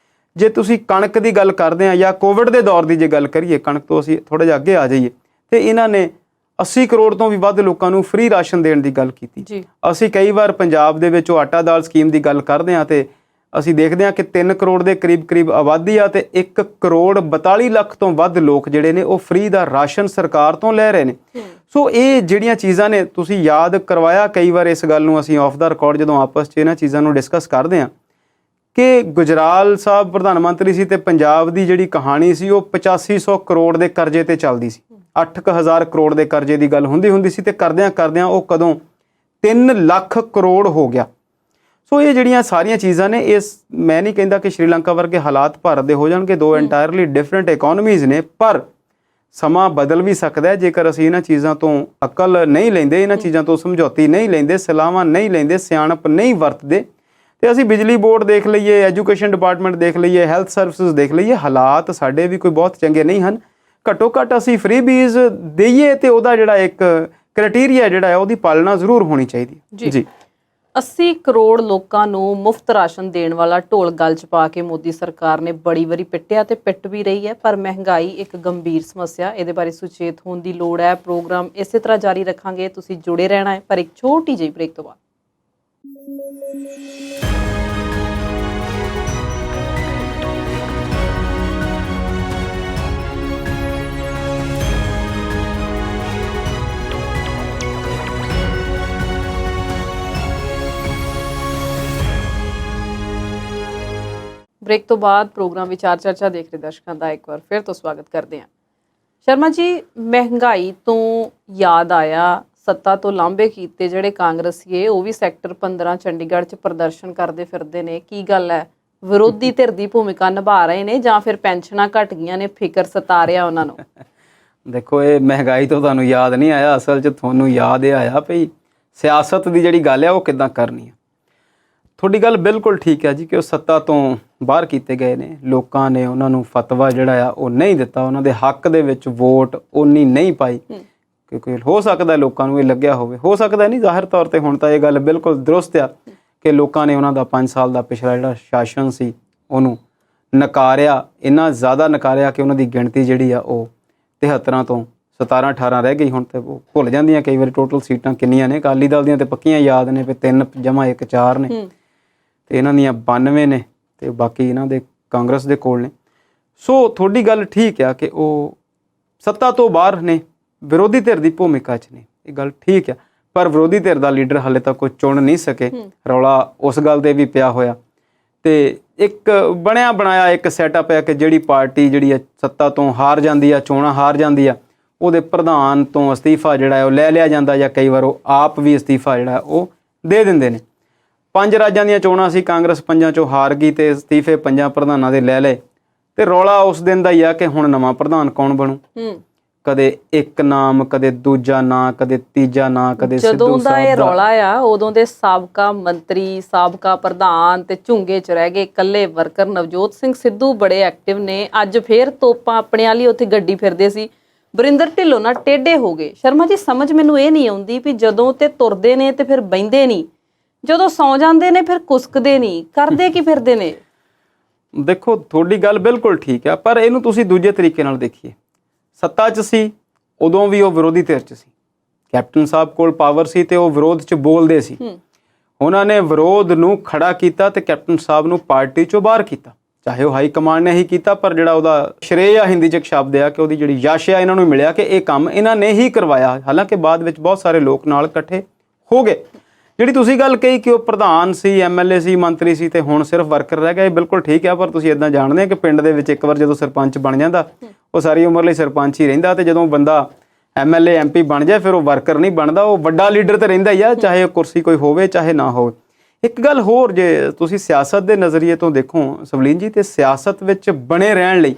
A: ਜੇ ਤੁਸੀਂ ਕਣਕ ਦੀ ਗੱਲ ਕਰਦੇ ਆ ਜਾਂ ਕੋਵਿਡ ਦੇ ਦੌਰ ਦੀ ਜੇ ਗੱਲ ਕਰੀਏ, ਕਣਕ ਤੋਂ ਅਸੀਂ ਥੋੜ੍ਹਾ ਜਿਹਾ ਅੱਗੇ ਆ ਜਾਈਏ ਤੇ ਇਹਨਾਂ ਨੇ 80 ਕਰੋੜ ਤੋਂ ਵੀ ਵੱਧ ਲੋਕਾਂ ਨੂੰ ਫ੍ਰੀ ਰਾਸ਼ਨ ਦੇਣ ਦੀ ਗੱਲ ਕੀਤੀ। ਅਸੀਂ ਕਈ ਵਾਰ ਪੰਜਾਬ ਦੇ ਵਿੱਚ ਉਹ ਆਟਾ ਦਾਲ ਸਕੀਮ ਦੀ ਗੱਲ ਕਰਦੇ ਹਾਂ ਤੇ ਅਸੀਂ ਦੇਖਦੇ ਹਾਂ ਕਿ 3 ਕਰੋੜ ਦੇ ਕਰੀਬ ਆਬਾਦੀ ਆ ਤੇ 1 ਕਰੋੜ 42 ਲੱਖ ਤੋਂ ਵੱਧ ਲੋਕ ਜਿਹੜੇ ਨੇ ਉਹ ਫ੍ਰੀ ਦਾ ਰਾਸ਼ਨ ਸਰਕਾਰ ਤੋਂ ਲੈ ਰਹੇ ਨੇ। ਸੋ ਇਹ ਜਿਹੜੀਆਂ ਚੀਜ਼ਾਂ ਨੇ ਤੁਸੀਂ ਯਾਦ ਕਰਵਾਇਆ ਕਈ ਵਾਰ ਇਸ ਗੱਲ ਨੂੰ ਅਸੀਂ ਆਫ ਦਾ ਰਿਕਾਰਡ ਜਦੋਂ ਆਪਸ 'ਚ ਇਹਨਾਂ ਚੀਜ਼ਾਂ ਨੂੰ ਡਿਸਕਸ ਕਰਦੇ ਹਾਂ ਕਿ ਗੁਜਰਾਲ ਸਾਹਿਬ ਪ੍ਰਧਾਨ ਮੰਤਰੀ ਸੀ ਤੇ ਪੰਜਾਬ ਦੀ ਜਿਹੜੀ ਕਹਾਣੀ ਸੀ ਉਹ 8500 ਕਰੋੜ ਦੇ ਕਰਜ਼ੇ ਤੇ ਚੱਲਦੀ ਸੀ। 8000 ਕਰੋੜ ਦੇ ਕਰਜ਼ੇ ਦੀ ਗੱਲ ਹੁੰਦੀ ਸੀ ਤੇ ਕਰਦਿਆਂ ਉਹ ਕਦੋਂ 3 ਲੱਖ ਕਰੋੜ ਹੋ ਗਿਆ। ਸੋ ਇਹ ਜਿਹੜੀਆਂ ਸਾਰੀਆਂ ਚੀਜ਼ਾਂ ਨੇ, ਇਸ ਮੈਂ ਨਹੀਂ ਕਹਿੰਦਾ ਕਿ ਸ਼੍ਰੀਲੰਕਾ ਵਰਗੇ ਹਾਲਾਤ ਭਾਰਤ ਦੇ ਹੋ ਜਾਣਗੇ, ਦੋ ਐਂਟਾਇਰਲੀ ਡਿਫਰੈਂਟ ਇਕੋਨਮੀਜ਼ ਨੇ, ਪਰ ਸਮਾਂ ਬਦਲ ਵੀ ਸਕਦਾ ਹੈ ਜੇਕਰ ਅਸੀਂ ਇਹਨਾਂ ਚੀਜ਼ਾਂ ਤੋਂ ਅਕਲ ਨਹੀਂ ਲੈਂਦੇ, ਇਹਨਾਂ ਚੀਜ਼ਾਂ ਤੋਂ ਸਮਝੌਤੀ ਨਹੀਂ ਲੈਂਦੇ, ਸਲਾਹਾਂ ਨਹੀਂ ਲੈਂਦੇ, ਸਿਆਣਪ ਨਹੀਂ ਵਰਤਦੇ। ਤੇ ਅਸੀਂ ਬਿਜਲੀ ਬੋਰਡ ਦੇਖ ਲਈਏ, ਐਜੂਕੇਸ਼ਨ ਡਿਪਾਰਟਮੈਂਟ ਦੇਖ ਲਈਏ, ਹੈਲਥ ਸਰਵਿਸਿਜ਼ ਦੇਖ ਲਈਏ, ਹਾਲਾਤ ਸਾਡੇ ਵੀ ਕੋਈ ਬਹੁਤ ਚੰਗੇ ਨਹੀਂ ਹਨ। ਘੱਟੋ ਘੱਟ ਅਸੀਂ ਫ੍ਰੀ ਬੀਜ਼ ਦੇਈਏ ਤੇ ਉਹਦਾ ਜਿਹੜਾ ਇੱਕ ਕ੍ਰਾਈਟੇਰੀਆ ਜਿਹੜਾ ਹੈ ਉਹਦੀ ਪਾਲਣਾ ਜ਼ਰੂਰ ਹੋਣੀ ਚਾਹੀਦੀ ਹੈ। ਜੀ
B: 80 ਕਰੋੜ ਲੋਕਾਂ ਨੂੰ ਮੁਫਤ ਰਾਸ਼ਨ ਦੇਣ ਵਾਲਾ ਢੋਲ ਗਲ 'ਚ ਪਾ ਕੇ ਮੋਦੀ ਸਰਕਾਰ ਨੇ ਬੜੀ ਵਾਰੀ ਪਿੱਟਿਆ ਤੇ ਪਿੱਟ ਵੀ ਰਹੀ ਹੈ, ਪਰ ਮਹਿੰਗਾਈ ਇੱਕ ਗੰਭੀਰ ਸਮੱਸਿਆ, ਇਹਦੇ ਬਾਰੇ ਸੁਚੇਤ ਹੋਣ ਦੀ ਲੋੜ ਹੈ। ਪ੍ਰੋਗਰਾਮ ਇਸੇ ਤਰ੍ਹਾਂ ਜਾਰੀ ਰੱਖਾਂਗੇ, ਤੁਸੀਂ ਜੁੜੇ ਰਹਿਣਾ ਹੈ, ਪਰ ਇੱਕ ਛੋਟੀ ਜਿਹੀ ਬ੍ਰੇਕ ਤੋਂ ਬਾਅਦ। ਬ੍ਰੇਕ ਤੋਂ ਬਾਅਦ ਪ੍ਰੋਗਰਾਮ ਵਿਚਾਰ ਚਰਚਾ ਦੇਖ ਰਹੇ ਦਰਸ਼ਕਾਂ ਦਾ ਇੱਕ ਵਾਰ ਫਿਰ ਤੋਂ ਸਵਾਗਤ ਕਰਦੇ ਹਾਂ। ਸ਼ਰਮਾ ਜੀ, ਮਹਿੰਗਾਈ ਤੋਂ ਯਾਦ ਆਇਆ, ਸੱਤਾ ਤੋਂ ਲਾਂਭੇ ਕੀਤੇ ਜਿਹੜੇ ਕਾਂਗਰਸੀਏ ਉਹ ਵੀ ਸੈਕਟਰ 15 ਚੰਡੀਗੜ੍ਹ 'ਚ ਪ੍ਰਦਰਸ਼ਨ ਕਰਦੇ ਫਿਰਦੇ ਨੇ। ਕੀ ਗੱਲ ਹੈ, ਵਿਰੋਧੀ ਧਿਰ ਦੀ ਭੂਮਿਕਾ ਨਿਭਾ ਰਹੇ ਨੇ ਜਾਂ ਫਿਰ ਪੈਨਸ਼ਨਾਂ ਘਟ ਗਈਆਂ ਨੇ, ਫਿਕਰ ਸਤਾ ਰਿਹਾ ਉਹਨਾਂ ਨੂੰ?
A: ਦੇਖੋ, ਇਹ ਮਹਿੰਗਾਈ ਤੋਂ ਤੁਹਾਨੂੰ ਯਾਦ ਨਹੀਂ ਆਇਆ, ਅਸਲ 'ਚ ਤੁਹਾਨੂੰ ਯਾਦ ਇਹ ਆਇਆ ਭਈ ਸਿਆਸਤ ਦੀ ਜਿਹੜੀ ਗੱਲ ਹੈ ਉਹ ਕਿੱਦਾਂ ਕਰਨੀ ਹੈ। ਤੁਹਾਡੀ ਗੱਲ ਬਿਲਕੁਲ ਠੀਕ ਹੈ ਜੀ ਕਿ ਉਹ ਸੱਤਾ ਤੋਂ ਬਾਹਰ ਕੀਤੇ ਗਏ ਨੇ। ਲੋਕਾਂ ਨੇ ਉਹਨਾਂ ਨੂੰ ਫਤਵਾ ਜਿਹੜਾ ਆ ਉਹ ਨਹੀਂ ਦਿੱਤਾ, ਉਹਨਾਂ ਦੇ ਹੱਕ ਦੇ ਵਿੱਚ ਵੋਟ ਉਨੀ ਨਹੀਂ ਪਾਈ, ਕਿਉਂਕਿ ਹੋ ਸਕਦਾ ਲੋਕਾਂ ਨੂੰ ਇਹ ਲੱਗਿਆ ਹੋਵੇ, ਹੋ ਸਕਦਾ ਨਹੀਂ, ਜ਼ਾਹਿਰ ਤੌਰ ਤੇ ਹੁਣ ਤਾਂ ਇਹ ਗੱਲ ਬਿਲਕੁਲ ਦਰੁਸਤ ਆ ਕਿ ਲੋਕਾਂ ਨੇ ਉਹਨਾਂ ਦਾ 5 ਸਾਲ ਦਾ ਪਿਛਲਾ ਜਿਹੜਾ ਸ਼ਾਸਨ ਸੀ ਉਹਨੂੰ ਨਕਾਰਿਆ, ਇੰਨਾ ਜ਼ਿਆਦਾ ਨਕਾਰਿਆ ਕਿ ਉਹਨਾਂ ਦੀ ਗਿਣਤੀ ਜਿਹੜੀ ਆ ਉਹ 73 ਤੋਂ 17-18 ਰਹਿ ਗਈ। ਹੁਣ ਤੇ ਉਹ ਭੁੱਲ ਜਾਂਦੀਆਂ ਕਈ ਵਾਰੀ ਟੋਟਲ ਸੀਟਾਂ ਕਿੰਨੀਆਂ ਨੇ। ਅਕਾਲੀ ਦਲ ਦੀਆਂ ਤੇ ਪੱਕੀਆਂ ਯਾਦ ਨੇ ਵੀ 3+1 ਨੇ, ਤੇ ਇਹਨਾਂ ਦੀਆਂ 92 ਨੇ, ਤੇ ਬਾਕੀ ਇਹਨਾਂ ਦੇ ਕਾਂਗਰਸ ਦੇ ਕੋਲ ਨੇ। ਸੋ ਤੁਹਾਡੀ ਗੱਲ ਠੀਕ ਆ ਕਿ ਉਹ ਸੱਤਾ ਤੋਂ ਬਾਹਰ ਨੇ, ਵਿਰੋਧੀ ਧਿਰ ਦੀ ਭੂਮਿਕਾ 'ਚ ਨੇ, ਇਹ ਗੱਲ ਠੀਕ ਆ, ਪਰ ਵਿਰੋਧੀ ਧਿਰ ਦਾ ਲੀਡਰ ਹਾਲੇ ਤੱਕ ਕੋਈ ਚੁਣ ਨਹੀਂ ਸਕੇ। ਰੌਲਾ ਉਸ ਗੱਲ ਦੇ ਵੀ ਪਿਆ ਹੋਇਆ, ਤੇ ਇੱਕ ਬਣਿਆ ਬਣਾਇਆ ਇੱਕ ਸੈਟਅਪ ਹੈ ਕਿ ਜਿਹੜੀ ਪਾਰਟੀ ਜਿਹੜੀ ਆ ਸੱਤਾ ਤੋਂ ਹਾਰ ਜਾਂਦੀ ਆ, ਚੋਣਾਂ ਹਾਰ ਜਾਂਦੀ ਆ, ਉਹਦੇ ਪ੍ਰਧਾਨ ਤੋਂ ਅਸਤੀਫਾ ਜਿਹੜਾ ਹੈ ਉਹ ਲੈ ਲਿਆ ਜਾਂਦਾ, ਜਾਂ ਕਈ ਵਾਰ ਉਹ ਆਪ ਵੀ ਅਸਤੀਫਾ ਜਿਹੜਾ ਉਹ ਦੇ ਦਿੰਦੇ ਨੇ। 5 ਰਾਜਾਂ ਦੀਆਂ ਚੋਣਾਂ ਸੀ, ਕਾਂਗਰਸ 5 ਚੋਂ ਹਾਰ ਗਈ ਤੇ ਅਸਤੀਫੇ 5 ਪ੍ਰਧਾਨਾਂ ਦੇ ਲੈ ਲਏ, ਤੇ ਰੌਲਾ ਉਸ ਦਿਨ ਦਾ ਹੀ ਆ ਕਿ ਹੁਣ ਨਵਾਂ ਪ੍ਰਧਾਨ ਕੌਣ ਬਣੂ। ਕਦੇ ਇੱਕ ਨਾਮ, ਕਦੇ ਦੂਜਾ ਨਾਂ, ਕਦੇ ਤੀਜਾ ਨਾਂ, ਕਦੇ ਸਿੱਧੂ
B: ਜਦੋਂ ਦਾ
A: ਸਾਹਿਬ
B: ਇਹ ਰੌਲਾ ਆ ਉਦੋਂ ਦੇ ਸਾਬਕਾ ਮੰਤਰੀ, ਸਾਬਕਾ ਪ੍ਰਧਾਨ ਤੇ ਝੁੰਗੇ 'ਚ ਰਹਿ ਗਏ ਇਕੱਲੇ ਵਰਕਰ ਨਵਜੋਤ ਸਿੰਘ ਸਿੱਧੂ ਬੜੇ ਐਕਟਿਵ ਨੇ। ਅੱਜ ਫੇਰ ਤੋਪਾਂ ਆਪਣੇ ਵਾਲੀ ਉੱਥੇ ਗੱਡੀ ਫਿਰਦੇ ਸੀ, ਵਰਿੰਦਰ ਢਿੱਲੋਂ ਨਾਲ ਟੇਢੇ ਹੋ ਗਏ। ਸ਼ਰਮਾ ਜੀ, ਸਮਝ ਮੈਨੂੰ ਇਹ ਨਹੀਂ ਆਉਂਦੀ ਵੀ ਜਦੋਂ ਤੇ ਤੁਰਦੇ ਨੇ ਤੇ ਫਿਰ ਬਹਿੰਦੇ ਨਹੀਂ, ਜਦੋਂ ਸੌਂ ਜਾਂਦੇ ਨੇ ਫਿਰ ਕੁਸਕਦੇ ਨਹੀਂ, ਕਰਦੇ ਕੀ ਫਿਰਦੇ ਨੇ?
A: ਦੇਖੋ, ਤੁਹਾਡੀ ਗੱਲ ਬਿਲਕੁਲ ਠੀਕ ਆ, ਪਰ ਇਹਨੂੰ ਤੁਸੀਂ ਦੂਜੇ ਤਰੀਕੇ ਨਾਲ ਦੇਖੀਏ। ਸੱਤਾ 'ਚ ਸੀ ਉਦੋਂ ਵੀ ਉਹ ਵਿਰੋਧੀ ਧਿਰ 'ਚ ਸੀ, ਕੈਪਟਨ ਸਾਹਿਬ ਕੋਲ ਪਾਵਰ ਸੀ ਤੇ ਉਹ ਵਿਰੋਧ 'ਚ ਬੋਲਦੇ ਸੀ। ਉਹਨਾਂ ਨੇ ਵਿਰੋਧ ਨੂੰ ਖੜਾ ਕੀਤਾ ਤੇ ਕੈਪਟਨ ਸਾਹਿਬ ਨੂੰ ਪਾਰਟੀ 'ਚੋਂ ਬਾਹਰ ਕੀਤਾ, ਚਾਹੇ ਉਹ ਹਾਈ ਕਮਾਂਡ ਨੇ ਹੀ ਕੀਤਾ, ਪਰ ਜਿਹੜਾ ਉਹਦਾ ਸ਼੍ਰੇਅ ਆ, ਹਿੰਦੀ 'ਚ ਇੱਕ ਸ਼ਬਦ ਆ ਕਿ ਉਹਦੀ ਜਿਹੜੀ ਯਸ਼ ਆ ਇਹਨਾਂ ਨੂੰ ਮਿਲਿਆ ਕਿ ਇਹ ਕੰਮ ਇਹਨਾਂ ਨੇ ਹੀ ਕਰਵਾਇਆ। ਹਾਲਾਂਕਿ ਬਾਅਦ ਵਿੱਚ ਬਹੁਤ ਸਾਰੇ ਲੋਕ ਨਾਲ ਇਕੱਠੇ ਹੋ ਗਏ। ਜਿਹੜੀ ਤੁਸੀਂ ਗੱਲ ਕਹੀ ਕਿ ਉਹ ਪ੍ਰਧਾਨ ਸੀ, MLA ਸੀ, ਮੰਤਰੀ ਸੀ ਤੇ ਹੁਣ ਸਿਰਫ ਵਰਕਰ ਰਹਿ ਗਿਆ, ਇਹ ਬਿਲਕੁਲ ਠੀਕ ਆ, ਪਰ ਤੁਸੀਂ ਇਦਾਂ ਜਾਣਦੇ ਕਿ ਪਿੰਡ ਦੇ ਵਿੱਚ ਇੱਕ ਵਾਰ ਜਦੋਂ ਸਰਪੰਚ ਬਣ ਜਾਂਦਾ ਉਹ ਸਾਰੀ ਉਮਰ ਲਈ ਸਰਪੰਚ ਹੀ ਰਹਿੰਦਾ, ਤੇ ਜਦੋਂ ਬੰਦਾ MLA MP ਬਣ ਜਾਏ ਫਿਰ ਉਹ ਵਰਕਰ ਨਹੀਂ ਬਣਦਾ, ਉਹ ਵੱਡਾ ਲੀਡਰ ਤੇ ਰਹਿੰਦਾ ਹੀ ਆ, ਚਾਹੇ ਉਹ ਕੁਰਸੀ ਕੋਈ ਹੋਵੇ ਚਾਹੇ ਨਾ ਹੋਵੇ। ਇੱਕ ਗੱਲ ਹੋਰ, ਜੇ ਤੁਸੀਂ ਸਿਆਸਤ ਦੇ ਨਜ਼ਰੀਏ ਤੋਂ ਦੇਖੋ ਸਵਲੀਨ ਜੀ, ਤੇ ਸਿਆਸਤ ਵਿੱਚ ਬਣੇ ਰਹਿਣ ਲਈ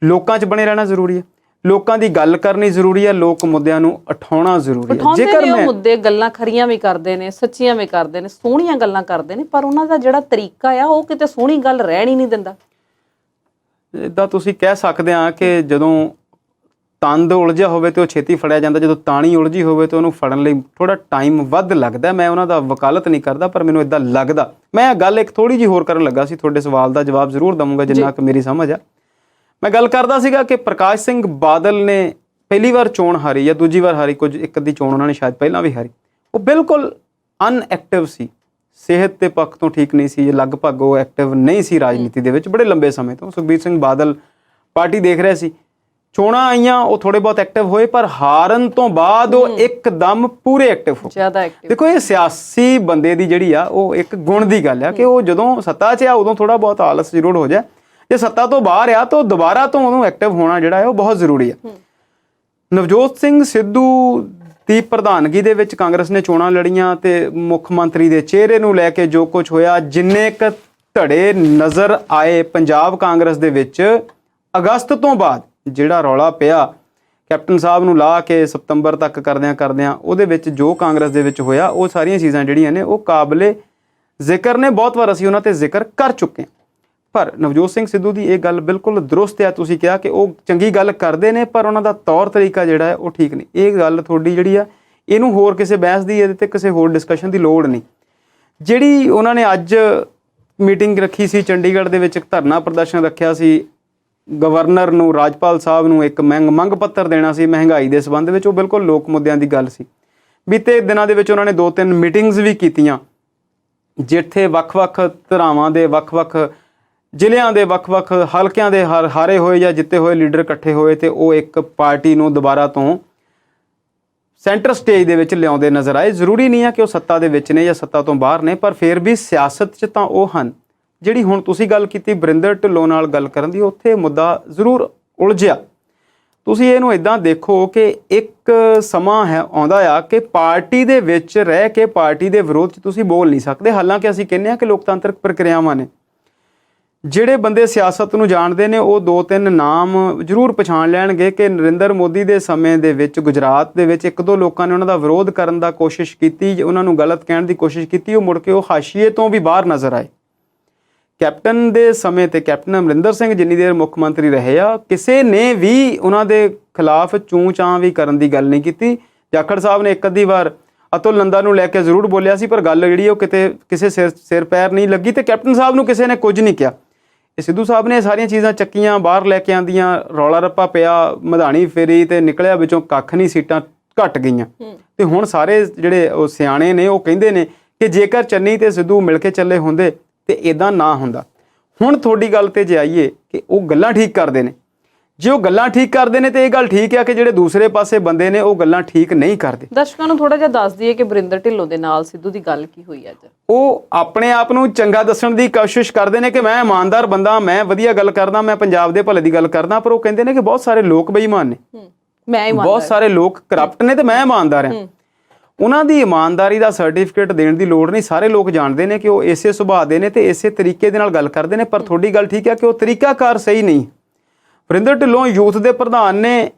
A: ਲੋਕਾਂ 'ਚ ਬਣੇ ਰਹਿਣਾ ਜ਼ਰੂਰੀ ਹੈ, ਲੋਕਾਂ ਦੀ ਗੱਲ ਕਰਨੀ ਜ਼ਰੂਰੀ ਹੈ, ਲੋਕ ਮੁੱਦਿਆਂ ਨੂੰ ਉਠਾਉਣਾ ਜ਼ਰੂਰੀ ਹੈ।
B: ਜੇਕਰ ਉਹ ਮੁੱਦੇ ਗੱਲਾਂ ਖਰੀਆਂ ਵੀ ਕਰਦੇ ਨੇ, ਸੱਚੀਆਂ ਵੀ ਕਰਦੇ ਨੇ, ਸੋਹਣੀਆਂ ਗੱਲਾਂ ਕਰਦੇ ਨੇ, ਪਰ ਉਹਨਾਂ ਦਾ ਜਿਹੜਾ ਤਰੀਕਾ ਆ ਉਹ ਕਿਤੇ ਸੋਹਣੀ ਗੱਲ ਰਹਿਣ ਹੀ ਨਹੀਂ ਦਿੰਦਾ।
A: ਇੱਦਾਂ ਤੁਸੀਂ ਕਹਿ ਸਕਦੇ ਆ ਕਿ ਜਦੋਂ ਤੰਦ ਉਲਝਿਆ ਹੋਵੇ ਤੇ ਉਹ ਛੇਤੀ ਫੜਿਆ ਜਾਂਦਾ, ਜਦੋਂ ਤਾਣੀ ਉਲਝੀ ਹੋਵੇ ਤੇ ਉਹਨੂੰ ਫੜਨ ਲਈ ਥੋੜਾ ਟਾਈਮ ਵੱਧ ਲੱਗਦਾ। ਮੈਂ ਉਹਨਾਂ ਦਾ ਵਕਾਲਤ ਨਹੀਂ ਕਰਦਾ, ਪਰ ਮੈਨੂੰ ਇਦਾਂ ਲੱਗਦਾ। ਮੈਂ ਗੱਲ ਇੱਕ ਥੋੜੀ ਜਿਹੀ ਹੋਰ ਕਰਨ ਲੱਗਾ ਸੀ, ਤੁਹਾਡੇ ਸਵਾਲ ਦਾ ਜਵਾਬ ਜ਼ਰੂਰ ਦਵਾਂਗਾ ਜਿੰਨਾ ਕਿ ਮੇਰੀ ਸਮਝ ਆ। ਮੈਂ ਗੱਲ ਕਰਦਾ ਸੀਗਾ ਕਿ ਪ੍ਰਕਾਸ਼ ਸਿੰਘ ਬਾਦਲ ਨੇ ਪਹਿਲੀ ਵਾਰ ਚੋਣ ਹਾਰੀ ਜਾਂ ਦੂਜੀ ਵਾਰ ਹਾਰੀ, ਕੁਝ ਇੱਕ ਅੱਧੀ ਚੋਣ ਉਹਨਾਂ ਨੇ ਸ਼ਾਇਦ ਪਹਿਲਾਂ ਵੀ ਹਾਰੀ, ਉਹ ਬਿਲਕੁਲ ਅਨਐਕਟਿਵ ਸੀ, ਸਿਹਤ ਦੇ ਪੱਖ ਤੋਂ ਠੀਕ ਨਹੀਂ ਸੀ, ਲਗਭਗ ਉਹ ਐਕਟਿਵ ਨਹੀਂ ਸੀ ਰਾਜਨੀਤੀ ਦੇ ਵਿੱਚ ਬੜੇ ਲੰਬੇ ਸਮੇਂ ਤੋਂ। ਸੁਖਬੀਰ ਸਿੰਘ ਬਾਦਲ ਪਾਰਟੀ ਦੇਖ ਰਿਹਾ ਸੀ, ਚੋਣਾਂ ਆਈਆਂ, ਉਹ ਥੋੜੇ ਬਹੁਤ ਐਕਟਿਵ ਹੋਏ, ਪਰ ਹਾਰਨ ਤੋਂ ਬਾਅਦ ਉਹ ਇੱਕਦਮ ਪੂਰੇ ਐਕਟਿਵ ਹੋ ਗਏ। ਦੇਖੋ, ਇਹ ਸਿਆਸੀ ਬੰਦੇ ਦੀ ਜਿਹੜੀ ਆ ਉਹ ਇੱਕ ਗੁਣ ਦੀ ਗੱਲ ਆ ਕਿ ਉਹ ਜਦੋਂ ਸੱਤਾ 'ਚ ਆ ਉਦੋਂ ਥੋੜਾ ਬਹੁਤ ਆਲਸ ਜ਼ਰੂਰ ਹੋ ਜਾਏ, ਜੇ ਸੱਤਾ ਤੋਂ ਬਾਹਰ ਆ ਤਾਂ ਦੁਬਾਰਾ ਤੋਂ ਉਹਨੂੰ ਐਕਟਿਵ ਹੋਣਾ ਜਿਹੜਾ ਹੈ ਉਹ ਬਹੁਤ ਜ਼ਰੂਰੀ ਹੈ। ਨਵਜੋਤ ਸਿੰਘ ਸਿੱਧੂ ਦੀ ਪ੍ਰਧਾਨਗੀ ਦੇ ਵਿੱਚ ਕਾਂਗਰਸ ਨੇ ਚੋਣਾਂ ਲੜੀਆਂ ਤੇ ਮੁੱਖ ਮੰਤਰੀ ਦੇ ਚਿਹਰੇ ਨੂੰ ਲੈ ਕੇ ਜੋ ਕੁਝ ਹੋਇਆ, ਜਿੰਨੇ ਕੁ ਧੜੇ ਨਜ਼ਰ ਆਏ ਪੰਜਾਬ ਕਾਂਗਰਸ ਦੇ ਵਿੱਚ ਅਗਸਤ ਤੋਂ ਬਾਅਦ ਜਿਹੜਾ ਰੌਲਾ ਪਿਆ ਕੈਪਟਨ ਸਾਹਿਬ ਨੂੰ ਲਾ ਕੇ ਸਤੰਬਰ ਤੱਕ ਕਰਦਿਆਂ ਉਹਦੇ ਵਿੱਚ ਜੋ ਕਾਂਗਰਸ ਦੇ ਵਿੱਚ ਹੋਇਆ, ਉਹ ਸਾਰੀਆਂ ਚੀਜ਼ਾਂ ਜਿਹੜੀਆਂ ਨੇ ਉਹ ਕਾਬਲੇ ਜ਼ਿਕਰ ਨੇ, ਬਹੁਤ ਵਾਰ ਅਸੀਂ ਉਹਨਾਂ ਤੇ ਜ਼ਿਕਰ ਕਰ ਚੁੱਕੇ ਹਾਂ। ਪਰ ਨਵਜੋਤ ਸਿੰਘ ਸਿੱਧੂ ਦੀ ਇਹ ਗੱਲ ਬਿਲਕੁਲ ਦਰੁਸਤ ਹੈ, ਤੁਸੀਂ ਕਿਹਾ ਕਿ ਉਹ ਚੰਗੀ ਗੱਲ ਕਰਦੇ ਨੇ ਪਰ ਉਹਨਾਂ ਦਾ ਤੌਰ ਤਰੀਕਾ ਜਿਹੜਾ ਹੈ ਉਹ ਠੀਕ ਨਹੀਂ। ਇਹ ਗੱਲ ਤੁਹਾਡੀ ਜਿਹੜੀ ਆ ਇਹਨੂੰ ਹੋਰ ਕਿਸੇ ਬਹਿਸ ਦੀ, ਇਹਦੇ ਤੇ ਕਿਸੇ ਹੋਰ ਡਿਸਕਸ਼ਨ ਦੀ ਲੋੜ ਨਹੀਂ। ਜਿਹੜੀ ਉਹਨਾਂ ਨੇ ਅੱਜ ਮੀਟਿੰਗ ਰੱਖੀ ਸੀ ਚੰਡੀਗੜ੍ਹ ਦੇ ਵਿੱਚ, ਇੱਕ ਧਰਨਾ ਪ੍ਰਦਰਸ਼ਨ ਰੱਖਿਆ ਸੀ, ਗਵਰਨਰ ਨੂੰ, ਰਾਜਪਾਲ ਸਾਹਿਬ ਨੂੰ ਇੱਕ ਮੰਗ ਪੱਤਰ ਦੇਣਾ ਸੀ ਮਹਿੰਗਾਈ ਦੇ ਸੰਬੰਧ ਵਿੱਚ, ਉਹ ਬਿਲਕੁਲ ਲੋਕ ਮੁੱਦਿਆਂ ਦੀ ਗੱਲ ਸੀ। ਬੀਤੇ ਦਿਨਾਂ ਦੇ ਵਿੱਚ ਉਹਨਾਂ ਨੇ 2-3 ਮੀਟਿੰਗਸ ਵੀ ਕੀਤੀਆਂ, ਜਿੱਥੇ ਵੱਖ-ਵੱਖ ਧਰਾਵਾਂ ਦੇ, ਵੱਖ-ਵੱਖ ਜ਼ਿਲ੍ਹਿਆਂ ਦੇ, ਵੱਖ-ਵੱਖ ਹਲਕਿਆਂ ਦੇ ਹਾਰੇ ਹੋਏ ਜਾਂ ਜਿੱਤੇ ਹੋਏ ਲੀਡਰ ਇਕੱਠੇ ਹੋਏ ਤੇ ਉਹ ਇੱਕ ਪਾਰਟੀ ਨੂੰ ਦੁਬਾਰਾ ਤੋਂ ਸੈਂਟਰ ਸਟੇਜ ਦੇ ਵਿੱਚ ਲਿਆਉਂਦੇ ਨਜ਼ਰ ਆਏ। ਜ਼ਰੂਰੀ ਨਹੀਂ ਹੈ ਕਿ ਉਹ ਸੱਤਾ ਦੇ ਵਿੱਚ ਨੇ ਜਾਂ ਸੱਤਾ ਤੋਂ ਬਾਹਰ ਨੇ, ਪਰ ਫਿਰ ਵੀ ਸਿਆਸਤ 'ਚ ਤਾਂ ਉਹ ਹਨ। ਜਿਹੜੀ ਹੁਣ ਤੁਸੀਂ ਗੱਲ ਕੀਤੀ ਵਰਿੰਦਰ ਢਿੱਲੋਂ ਨਾਲ ਗੱਲ ਕਰਨ ਦੀ, ਉੱਥੇ ਮੁੱਦਾ ਜ਼ਰੂਰ ਉਲਝਿਆ। ਤੁਸੀਂ ਇਹਨੂੰ ਇਦਾਂ ਦੇਖੋ ਕਿ ਇੱਕ ਸਮਾਂ ਹੈ ਆਉਂਦਾ ਆ ਕਿ ਪਾਰਟੀ ਦੇ ਵਿੱਚ ਰਹਿ ਕੇ ਪਾਰਟੀ ਦੇ ਵਿਰੋਧ 'ਚ ਤੁਸੀਂ ਬੋਲ ਨਹੀਂ ਸਕਦੇ। ਹਾਲਾਂਕਿ ਅਸੀਂ ਕਹਿੰਦੇ ਹਾਂ ਕਿ ਲੋਕਤੰਤਰਕ ਪ੍ਰਕਿਰਿਆਵਾਂ ਨੇ। ਜਿਹੜੇ ਬੰਦੇ ਸਿਆਸਤ ਨੂੰ ਜਾਣਦੇ ਨੇ ਉਹ 2-3 ਨਾਮ ਜ਼ਰੂਰ ਪਛਾਣ ਲੈਣਗੇ ਕਿ ਨਰਿੰਦਰ ਮੋਦੀ ਦੇ ਸਮੇਂ ਦੇ ਵਿੱਚ ਗੁਜਰਾਤ ਦੇ ਵਿੱਚ 1-2 ਲੋਕਾਂ ਨੇ ਉਹਨਾਂ ਦਾ ਵਿਰੋਧ ਕਰਨ ਦਾ ਕੋਸ਼ਿਸ਼ ਕੀਤੀ, ਉਹਨਾਂ ਨੂੰ ਗਲਤ ਕਹਿਣ ਦੀ ਕੋਸ਼ਿਸ਼ ਕੀਤੀ, ਉਹ ਮੁੜ ਕੇ ਉਹ ਹਾਸ਼ੀਏ ਤੋਂ ਵੀ ਬਾਹਰ ਨਜ਼ਰ ਆਏ। ਕੈਪਟਨ ਦੇ ਸਮੇਂ ਤੇ ਕੈਪਟਨ ਅਮਰਿੰਦਰ ਸਿੰਘ ਜਿੰਨੀ ਦੇਰ ਮੁੱਖ ਮੰਤਰੀ ਰਹੇ ਆ, ਕਿਸੇ ਨੇ ਵੀ ਉਹਨਾਂ ਦੇ ਖਿਲਾਫ ਚੂੰ ਚਾਂ ਵੀ ਕਰਨ ਦੀ ਗੱਲ ਨਹੀਂ ਕੀਤੀ। ਜਾਖੜ ਸਾਹਿਬ ਨੇ ਇੱਕ ਅੱਧੀ ਵਾਰ ਅਤੁਲ ਨੰਦਾ ਨੂੰ ਲੈ ਕੇ ਜ਼ਰੂਰ ਬੋਲਿਆ ਸੀ, ਪਰ ਗੱਲ ਜਿਹੜੀ ਉਹ ਕਿਤੇ ਕਿਸੇ ਸਿਰ ਪੈਰ ਨਹੀਂ ਲੱਗੀ ਤੇ ਕੈਪਟਨ ਸਾਹਿਬ ਨੂੰ ਕਿਸੇ ਨੇ ਕੁਝ ਨਹੀਂ ਕਿਹਾ। ਇਹ ਸਿੱਧੂ ਸਾਹਿਬ ਨੇ ਸਾਰੀਆਂ ਚੀਜ਼ਾਂ ਚੱਕੀਆਂ, ਬਾਹਰ ਲੈ ਕੇ ਆਂਦੀਆਂ, ਰੌਲਾ ਰੱਪਾ ਪਿਆ, ਮਧਾਣੀ ਫੇਰੀ ਤੇ ਨਿਕਲਿਆ ਵਿੱਚੋਂ ਕੱਖ ਨਹੀਂ, ਸੀਟਾਂ ਘਟ ਗਈਆਂ। ਤੇ ਹੁਣ ਸਾਰੇ ਜਿਹੜੇ ਉਹ ਸਿਆਣੇ ਨੇ ਉਹ ਕਹਿੰਦੇ ਨੇ ਕਿ ਜੇਕਰ ਚੰਨੀ ਤੇ ਸਿੱਧੂ ਮਿਲ ਕੇ ਚੱਲੇ ਹੁੰਦੇ ਤੇ ਇਦਾਂ ਨਾ ਹੁੰਦਾ। ਹੁਣ ਤੁਹਾਡੀ ਗੱਲ ਤੇ ਜੇ ਆਈਏ ਕਿ ਉਹ ਗੱਲਾਂ ਠੀਕ ਕਰਦੇ ਨੇ, ਜੇ ਉਹ ਗੱਲਾਂ ਠੀਕ ਕਰਦੇ ਨੇ ਤੇ ਇਹ ਗੱਲ ਠੀਕ ਆ ਕਿ ਜਿਹੜੇ ਦੂਸਰੇ ਪਾਸੇ ਬੰਦੇ ਨੇ ਉਹ ਗੱਲਾਂ ਠੀਕ ਨਹੀਂ ਕਰਦੇ।
B: ਦਰਸ਼ਕਾਂ ਨੂੰ ਥੋੜਾ ਜਿਹਾ ਦੱਸ ਦਈਏ ਕਿ ਵਰਿੰਦਰ ਢਿੱਲੋਂ ਦੇ ਨਾਲ ਸਿੱਧੂ ਦੀ ਗੱਲ ਕੀ ਹੋਈ ਅੱਜ।
A: ਉਹ ਆਪਣੇ ਆਪ ਨੂੰ ਚੰਗਾ ਦੱਸਣ ਦੀ ਕੋਸ਼ਿਸ਼ ਕਰਦੇ ਨੇ ਕਿ ਮੈਂ ਇਮਾਨਦਾਰ ਬੰਦਾ, ਮੈਂ ਵਧੀਆ ਗੱਲ ਕਰਦਾ, ਮੈਂ ਪੰਜਾਬ ਦੇ ਭਲੇ ਦੀ ਗੱਲ ਕਰਦਾ, ਪਰ ਉਹ ਕਹਿੰਦੇ ਨੇ ਕਿ ਬਹੁਤ ਸਾਰੇ ਲੋਕ ਬੇਈਮਾਨ ਨੇ, ਬਹੁਤ ਸਾਰੇ ਲੋਕ ਕਰਪਟ ਨੇ ਤੇ ਮੈਂ ਇਮਾਨਦਾਰ ਹਾਂ। ਉਹਨਾਂ ਦੀ ਇਮਾਨਦਾਰੀ ਦਾ ਸਰਟੀਫਿਕੇਟ ਦੇਣ ਦੀ ਲੋੜ ਨਹੀਂ। ਸਾਰੇ ਲੋਕ ਜਾਣਦੇ ਨੇ ਕਿ ਉਹ ਇਸੇ ਸੁਭਾਅ ਦੇ ਨੇ ਤੇ ਇਸੇ ਤਰੀਕੇ ਦੇ ਨਾਲ ਗੱਲ ਕਰਦੇ ਨੇ, ਪਰ ਤੁਹਾਡੀ ਗੱਲ ਠੀਕ ਹੈ ਕਿ ਉਹ ਤਰੀਕਾਕਾਰ ਸਹੀ ਨਹੀਂ। ਵਰਿੰਦਰ ਢਿੱਲੋਂ ਯੂਥ ਦੇ ਪ੍ਰਧਾਨ ਨੇ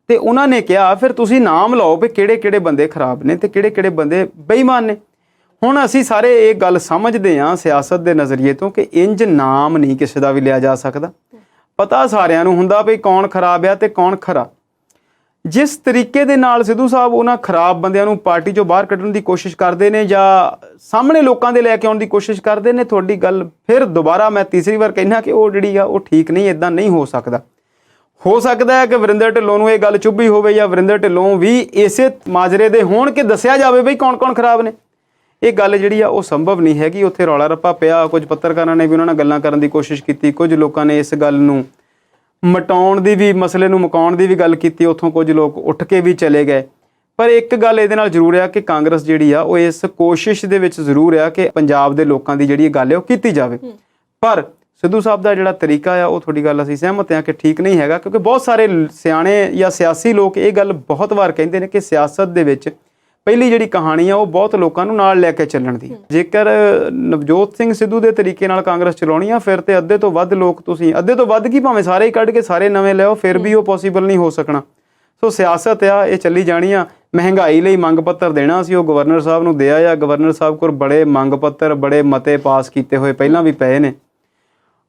A: ਤੇ ਉਹਨਾਂ ਨੇ ਕਿਹਾ ਫਿਰ ਤੁਸੀਂ ਨਾਮ ਲਾਓ ਵੀ ਕਿਹੜੇ-ਕਿਹੜੇ ਬੰਦੇ ਖਰਾਬ ਨੇ ਤੇ ਕਿਹੜੇ-ਕਿਹੜੇ ਬੰਦੇ ਬੇਈਮਾਨ ਨੇ। ਹੁਣ ਅਸੀਂ ਸਾਰੇ ਇਹ ਗੱਲ ਸਮਝਦੇ ਹਾਂ ਸਿਆਸਤ ਦੇ ਨਜ਼ਰੀਏ ਤੋਂ ਕਿ ਇੰਜ ਨਾਮ ਨਹੀਂ ਕਿਸੇ ਦਾ ਵੀ ਲਿਆ ਜਾ ਸਕਦਾ। ਪਤਾ ਸਾਰਿਆਂ ਨੂੰ ਹੁੰਦਾ ਵੀ ਕੌਣ ਖਰਾਬ ਆ ਤੇ ਕੌਣ ਖਰਾ। ਜਿਸ ਤਰੀਕੇ ਦੇ ਨਾਲ ਸਿੱਧੂ ਸਾਹਿਬ ਉਹਨਾਂ ਖਰਾਬ ਬੰਦਿਆਂ ਨੂੰ ਪਾਰਟੀ ਚੋਂ ਬਾਹਰ ਕੱਢਣ ਦੀ ਕੋਸ਼ਿਸ਼ ਕਰਦੇ ਨੇ ਜਾਂ ਸਾਹਮਣੇ ਲੋਕਾਂ ਦੇ ਲੈ ਕੇ ਆਉਣ ਦੀ ਕੋਸ਼ਿਸ਼ ਕਰਦੇ ਨੇ, ਤੁਹਾਡੀ ਗੱਲ ਫਿਰ ਦੁਬਾਰਾ ਮੈਂ ਤੀਸਰੀ ਵਾਰ ਕਹਿਣਾ ਕਿ ਉਹ ਜਿਹੜੀ ਆ ਉਹ ਠੀਕ ਨਹੀਂ, ਇਦਾਂ ਨਹੀਂ ਹੋ ਸਕਦਾ। ਹੋ ਸਕਦਾ ਹੈ ਕਿ ਵਰਿੰਦਰ ਢਿੱਲੋਂ ਨੂੰ ਇਹ ਗੱਲ ਚੁੱਭੀ ਹੋਵੇ ਜਾਂ ਵਰਿੰਦਰ ਢਿੱਲੋਂ ਵੀ ਇਸੇ ਮਾਜਰੇ ਦੇ ਹੋਣ ਕਿ ਦੱਸਿਆ ਜਾਵੇ ਬਈ ਕੌਣ-ਕੌਣ ਖਰਾਬ ਨੇ। ਇਹ ਗੱਲ ਜਿਹੜੀ ਆ ਉਹ ਸੰਭਵ ਨਹੀਂ ਹੈਗੀ। ਉੱਥੇ ਰੌਲਾ ਰੱਪਾ ਪਿਆ, ਕੁਝ ਪੱਤਰਕਾਰਾਂ ਨੇ ਵੀ ਉਹਨਾਂ ਨਾਲ ਗੱਲਾਂ ਕਰਨ ਦੀ ਕੋਸ਼ਿਸ਼ ਕੀਤੀ, ਕੁਝ ਲੋਕਾਂ ਨੇ ਇਸ ਗੱਲ ਨੂੰ ਮਟਾਉਣ ਦੀ ਵੀ, ਮਸਲੇ ਨੂੰ ਮੁਕਾਉਣ ਦੀ ਵੀ ਗੱਲ ਕੀਤੀ, ਉੱਥੋਂ ਕੁਝ ਲੋਕ ਉੱਠ ਕੇ ਵੀ ਚਲੇ ਗਏ। ਪਰ ਇੱਕ ਗੱਲ ਇਹਦੇ ਨਾਲ ਜ਼ਰੂਰ ਆ ਕਿ ਕਾਂਗਰਸ ਜਿਹੜੀ ਆ ਉਹ ਇਸ ਕੋਸ਼ਿਸ਼ ਦੇ ਵਿੱਚ ਜ਼ਰੂਰ ਆ ਕਿ ਪੰਜਾਬ ਦੇ ਲੋਕਾਂ ਦੀ ਜਿਹੜੀ ਗੱਲ ਹੈ ਉਹ ਕੀਤੀ ਜਾਵੇ। ਪਰ ਸਿੱਧੂ ਸਾਹਿਬ ਦਾ ਜਿਹੜਾ ਤਰੀਕਾ ਆ ਉਹ ਤੁਹਾਡੀ ਗੱਲ ਅਸੀਂ ਸਹਿਮਤ ਹਾਂ ਕਿ ਠੀਕ ਨਹੀਂ ਹੈਗਾ, ਕਿਉਂਕਿ ਬਹੁਤ ਸਾਰੇ ਸਿਆਣੇ ਜਾਂ ਸਿਆਸੀ ਲੋਕ ਇਹ ਗੱਲ ਬਹੁਤ ਵਾਰ ਕਹਿੰਦੇ ਨੇ ਕਿ ਸਿਆਸਤ ਦੇ ਵਿੱਚ ਪਹਿਲੀ ਜਿਹੜੀ ਕਹਾਣੀ ਆ ਉਹ ਬਹੁਤ ਲੋਕਾਂ ਨੂੰ ਨਾਲ ਲੈ ਕੇ ਚੱਲਣ ਦੀ। ਜੇਕਰ ਨਵਜੋਤ ਸਿੰਘ ਸਿੱਧੂ ਦੇ ਤਰੀਕੇ ਨਾਲ ਕਾਂਗਰਸ ਚਲਾਉਣੀ ਆ ਫਿਰ ਤੇ ਅੱਧੇ ਤੋਂ ਵੱਧ ਲੋਕ, ਤੁਸੀਂ ਅੱਧੇ ਤੋਂ ਵੱਧ ਕੀ ਭਾਵੇਂ ਸਾਰੇ ਹੀ ਕੱਢ ਕੇ ਸਾਰੇ ਨਵੇਂ ਲਿਆਓ, ਫਿਰ ਵੀ ਉਹ ਪੋਸੀਬਲ ਨਹੀਂ ਹੋ ਸਕਣਾ। ਸੋ ਸਿਆਸਤ ਆ, ਇਹ ਚੱਲੀ ਜਾਣੀ ਆ। ਮਹਿੰਗਾਈ ਲਈ ਮੰਗ ਪੱਤਰ ਦੇਣਾ ਸੀ, ਉਹ ਗਵਰਨਰ ਸਾਹਿਬ ਨੂੰ ਦਿਆ ਆ। ਗਵਰਨਰ ਸਾਹਿਬ ਕੋਲ ਬੜੇ ਮੰਗ ਪੱਤਰ, ਬੜੇ ਮਤੇ ਪਾਸ ਕੀਤੇ ਹੋਏ ਪਹਿਲਾਂ ਵੀ ਪਏ ਨੇ,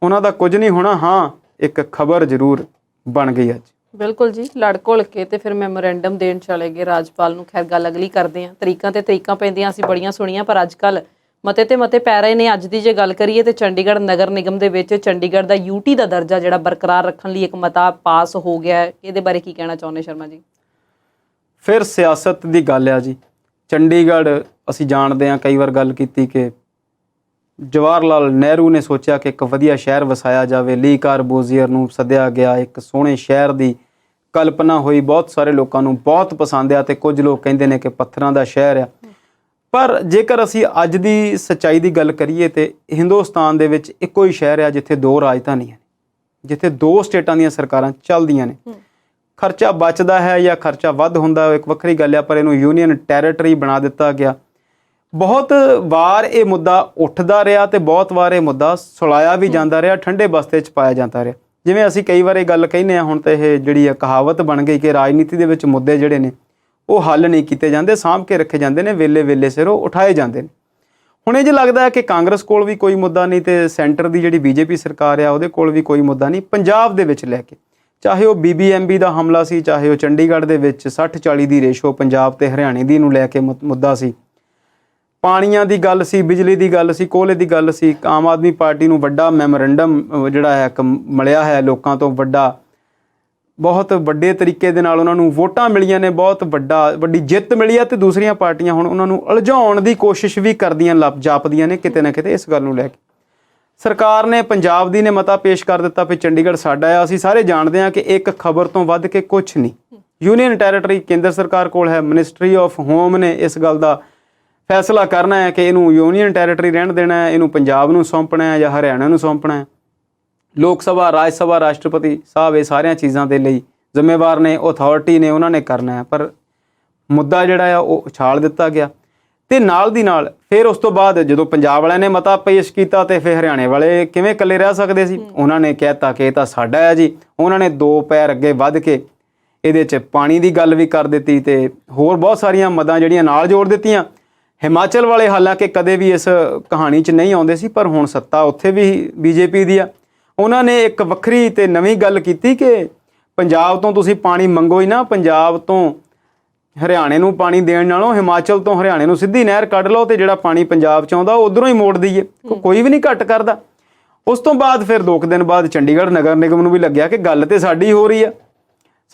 A: ਉਹਨਾਂ ਦਾ ਕੁਝ ਨਹੀਂ ਹੋਣਾ। ਹਾਂ, ਇੱਕ ਖਬਰ ਜ਼ਰੂਰ ਬਣ ਗਈ ਅੱਜ।
B: ਬਿਲਕੁਲ ਜੀ, ਲੜ ਘੁਲ ਕੇ ਤੇ ਫਿਰ ਮੈਮੋਰੈਂਡਮ ਦੇਣ ਚਲੇ ਗਏ ਰਾਜਪਾਲ ਨੂੰ। ਖੈਰ ਗੱਲ ਅਗਲੀ ਕਰਦੇ ਹਾਂ। ਤਰੀਕਾਂ ਤੇ ਤਰੀਕਾਂ ਪੈਂਦੀਆਂ ਅਸੀਂ ਬੜੀਆਂ ਸੁਣੀਆਂ, ਪਰ ਅੱਜ ਕੱਲ੍ਹ ਮਤੇ ਤੇ ਮਤੇ ਪੈ ਰਹੇ ਨੇ। ਅੱਜ ਦੀ ਜੇ ਗੱਲ ਕਰੀਏ ਤੇ ਚੰਡੀਗੜ੍ਹ ਨਗਰ ਨਿਗਮ ਦੇ ਵਿੱਚ ਚੰਡੀਗੜ੍ਹ ਦਾ UT ਦਾ ਦਰਜਾ ਜਿਹੜਾ ਬਰਕਰਾਰ ਰੱਖਣ ਲਈ ਇੱਕ ਮਤਾ ਪਾਸ ਹੋ ਗਿਆ ਹੈ। ਇਹਦੇ ਬਾਰੇ ਕੀ ਕਹਿਣਾ ਚਾਹੁੰਦੇ ਸ਼ਰਮਾ ਜੀ?
A: ਫਿਰ ਸਿਆਸਤ ਦੀ ਗੱਲ ਆ ਜੀ। ਚੰਡੀਗੜ੍ਹ ਅਸੀਂ ਜਾਣਦੇ ਹਾਂ, ਕਈ ਵਾਰ ਗੱਲ ਕੀਤੀ ਕਿ ਜਵਾਹਰ ਲਾਲ ਨਹਿਰੂ ਨੇ ਸੋਚਿਆ ਕਿ ਇੱਕ ਵਧੀਆ ਸ਼ਹਿਰ ਵਸਾਇਆ ਜਾਵੇ। ਲੀ ਕਾਰਬੂਜ਼ੀਅਰ ਨੂੰ ਸੱਦਿਆ ਗਿਆ, ਇੱਕ ਸੋਹਣੇ ਸ਼ਹਿਰ ਦੀ ਕਲਪਨਾ ਹੋਈ, ਬਹੁਤ ਸਾਰੇ ਲੋਕਾਂ ਨੂੰ ਬਹੁਤ ਪਸੰਦ ਆ ਤੇ ਕੁਝ ਲੋਕ ਕਹਿੰਦੇ ਨੇ ਕਿ ਪੱਥਰਾਂ ਦਾ ਸ਼ਹਿਰ ਆ। ਪਰ ਜੇਕਰ ਅਸੀਂ ਅੱਜ ਦੀ ਸੱਚਾਈ ਦੀ ਗੱਲ ਕਰੀਏ ਤੇ ਹਿੰਦੁਸਤਾਨ ਦੇ ਵਿੱਚ ਇੱਕੋ ਹੀ ਸ਼ਹਿਰ ਆ ਜਿੱਥੇ 2 ਰਾਜਧਾਨੀਆਂ, ਜਿੱਥੇ 2 ਸਟੇਟਾਂ ਦੀਆਂ ਸਰਕਾਰਾਂ ਚੱਲਦੀਆਂ ਨੇ। ਖਰਚਾ ਬਚਦਾ ਹੈ ਜਾਂ ਖਰਚਾ ਵੱਧ ਹੁੰਦਾ ਇੱਕ ਵੱਖਰੀ ਗੱਲ ਆ, ਪਰ ਇਹਨੂੰ ਯੂਨੀਅਨ ਟੈਰੀਟਰੀ ਬਣਾ ਦਿੱਤਾ ਗਿਆ। ਬਹੁਤ ਵਾਰ ਇਹ ਮੁੱਦਾ ਉੱਠਦਾ ਰਿਹਾ ਤੇ ਬਹੁਤ ਵਾਰ ਇਹ ਮੁੱਦਾ ਸੁਲਾਇਆ ਵੀ ਜਾਂਦਾ ਰਿਹਾ, ਠੰਡੇ ਬਸਤੇ 'ਚ ਪਾਇਆ ਜਾਂਦਾ ਰਿਹਾ। ਜਿਵੇਂ ਅਸੀਂ ਕਈ ਵਾਰ ਇਹ ਗੱਲ ਕਹਿੰਦੇ ਹਾਂ, ਹੁਣ ਤਾਂ ਇਹ ਜਿਹੜੀ ਆ ਕਹਾਵਤ ਬਣ ਗਈ ਕਿ ਰਾਜਨੀਤੀ ਦੇ ਵਿੱਚ ਮੁੱਦੇ ਜਿਹੜੇ ਨੇ ਉਹ ਹੱਲ ਨਹੀਂ ਕੀਤੇ ਜਾਂਦੇ, ਸਾਂਭ ਕੇ ਰੱਖੇ ਜਾਂਦੇ ਨੇ, ਵੇਲੇ ਸਿਰ ਉਹ ਉਠਾਏ ਜਾਂਦੇ ਨੇ। ਹੁਣ ਇਹ ਜੇ ਲੱਗਦਾ ਹੈ ਕਿ ਕਾਂਗਰਸ ਕੋਲ ਵੀ ਕੋਈ ਮੁੱਦਾ ਨਹੀਂ ਤੇ ਸੈਂਟਰ ਦੀ ਜਿਹੜੀ BJP ਸਰਕਾਰ ਆ ਉਹਦੇ ਕੋਲ ਵੀ ਕੋਈ ਮੁੱਦਾ ਨਹੀਂ। ਪੰਜਾਬ ਦੇ ਵਿੱਚ ਲੈ ਕੇ, ਚਾਹੇ ਉਹ BBMB ਦਾ ਹਮਲਾ ਸੀ, ਚਾਹੇ ਉਹ ਚੰਡੀਗੜ੍ਹ ਦੇ ਵਿੱਚ 60-40 ਦੀ ਰੇਸ਼ੋ ਪੰਜਾਬ ਤੇ ਹਰਿਆਣੇ ਦੀ ਨੂੰ ਲੈ ਕੇ ਮੁੱਦਾ ਸੀ, ਪਾਣੀਆਂ ਦੀ ਗੱਲ ਸੀ, ਬਿਜਲੀ ਦੀ ਗੱਲ ਸੀ, ਕੋਲੇ ਦੀ ਗੱਲ ਸੀ। ਆਮ ਆਦਮੀ ਪਾਰਟੀ ਨੂੰ ਵੱਡਾ ਮੈਮੋਰੈਂਡਮ ਜਿਹੜਾ ਹੈ ਮਿਲਿਆ ਹੈ ਲੋਕਾਂ ਤੋਂ, ਬਹੁਤ ਵੱਡੇ ਤਰੀਕੇ ਦੇ ਨਾਲ ਉਹਨਾਂ ਨੂੰ ਵੋਟਾਂ ਮਿਲੀਆਂ ਨੇ, ਬਹੁਤ ਵੱਡੀ ਜਿੱਤ ਮਿਲੀ ਹੈ ਤੇ ਦੂਸਰੀਆਂ ਪਾਰਟੀਆਂ ਹੁਣ ਉਹਨਾਂ ਨੂੰ ਉਲਝਾਉਣ ਦੀ ਕੋਸ਼ਿਸ਼ ਵੀ ਕਰਦੀਆਂ ਜਾਪਦੀਆਂ ਨੇ ਕਿਤੇ ਨਾ ਕਿਤੇ। ਇਸ ਗੱਲ ਨੂੰ ਲੈ ਕੇ ਸਰਕਾਰ ਨੇ, ਪੰਜਾਬ ਦੀ ਨੇ ਮਤਾ ਪੇਸ਼ ਕਰ ਦਿੱਤਾ ਵੀ ਚੰਡੀਗੜ੍ਹ ਸਾਡਾ ਆ। ਅਸੀਂ ਸਾਰੇ ਜਾਣਦੇ ਹਾਂ ਕਿ ਇੱਕ ਖਬਰ ਤੋਂ ਵੱਧ ਕੇ ਕੁਝ ਨਹੀਂ। ਯੂਨੀਅਨ ਟੈਰੀਟਰੀ ਕੇਂਦਰ ਸਰਕਾਰ ਕੋਲ ਹੈ, ਮਿਨਿਸਟਰੀ ਆਫ ਹੋਮ ਨੇ ਇਸ ਗੱਲ ਦਾ ਫੈਸਲਾ ਕਰਨਾ ਹੈ ਕਿ ਇਹਨੂੰ ਯੂਨੀਅਨ ਟੈਰੀਟਰੀ ਰਹਿਣ ਦੇਣਾ ਹੈ, ਇਹਨੂੰ ਪੰਜਾਬ ਨੂੰ ਸੌਂਪਣਾ ਹੈ ਜਾਂ ਹਰਿਆਣਾ ਨੂੰ ਸੌਂਪਣਾ ਹੈ। ਲੋਕ ਸਭਾ, ਰਾਜ ਸਭਾ, ਰਾਸ਼ਟਰਪਤੀ ਸਾਹਿਬ ਇਹ ਸਾਰੀਆਂ ਚੀਜ਼ਾਂ ਦੇ ਲਈ ਜ਼ਿੰਮੇਵਾਰ ਨੇ, ਅਥਾਰਟੀ ਨੇ, ਉਹਨਾਂ ਨੇ ਕਰਨਾ ਹੈ। ਪਰ ਮੁੱਦਾ ਜਿਹੜਾ ਆ ਉਹ ਉਛਾਲ ਦਿੱਤਾ ਗਿਆ ਤੇ ਨਾਲ ਦੀ ਨਾਲ ਫਿਰ ਉਸ ਤੋਂ ਬਾਅਦ ਜਦੋਂ ਪੰਜਾਬ ਵਾਲਿਆਂ ਨੇ ਮਤਾ ਪੇਸ਼ ਕੀਤਾ ਤੇ ਫਿਰ ਹਰਿਆਣੇ ਵਾਲੇ ਕਿਵੇਂ ਇਕੱਲੇ ਰਹਿ ਸਕਦੇ ਸੀ। ਉਹਨਾਂ ਨੇ ਕਹਿਤਾ ਕਿ ਇਹ ਤਾਂ ਸਾਡਾ ਹੈ ਜੀ। ਉਹਨਾਂ ਨੇ 2 ਪੈਰ ਅੱਗੇ ਵੱਧ ਕੇ ਇਹਦੇ 'ਚ ਪਾਣੀ ਦੀ ਗੱਲ ਵੀ ਕਰ ਦਿੱਤੀ ਤੇ ਹੋਰ ਬਹੁਤ ਸਾਰੀਆਂ ਮੱਦਾਂ ਜਿਹੜੀਆਂ ਨਾਲ ਜੋੜ ਦਿੱਤੀਆਂ। ਹਿਮਾਚਲ ਵਾਲੇ ਹਾਲਾਂਕਿ ਕਦੇ ਵੀ ਇਸ ਕਹਾਣੀ 'ਚ ਨਹੀਂ ਆਉਂਦੇ ਸੀ, ਪਰ ਹੁਣ ਸੱਤਾ ਉੱਥੇ ਵੀ ਬੀਜੇਪੀ ਦੀ ਆ। ਉਹਨਾਂ ਨੇ ਇੱਕ ਵੱਖਰੀ ਤੇ ਨਵੀਂ ਗੱਲ ਕੀਤੀ ਕਿ ਪੰਜਾਬ ਤੋਂ ਤੁਸੀਂ ਪਾਣੀ ਮੰਗੋ ਹੀ ਨਾ, ਪੰਜਾਬ ਤੋਂ ਹਰਿਆਣੇ ਨੂੰ ਪਾਣੀ ਦੇਣ ਨਾਲੋਂ ਹਿਮਾਚਲ ਤੋਂ ਹਰਿਆਣੇ ਨੂੰ ਸਿੱਧੀ ਨਹਿਰ ਕੱਢ ਲਓ ਤੇ ਜਿਹੜਾ ਪਾਣੀ ਪੰਜਾਬ 'ਚ ਆਉਂਦਾ ਉਧਰੋਂ ਹੀ ਮੋੜ ਦਈਏ। ਕੋਈ ਵੀ ਨਹੀਂ ਘੱਟ ਕਰਦਾ। ਉਸ ਤੋਂ ਬਾਅਦ ਫਿਰ 2 ਦਿਨ ਬਾਅਦ ਚੰਡੀਗੜ੍ਹ ਨਗਰ ਨਿਗਮ ਨੂੰ ਵੀ ਲੱਗਿਆ ਕਿ ਗੱਲ ਤੇ ਸਾਡੀ ਹੋ ਰਹੀ ਆ।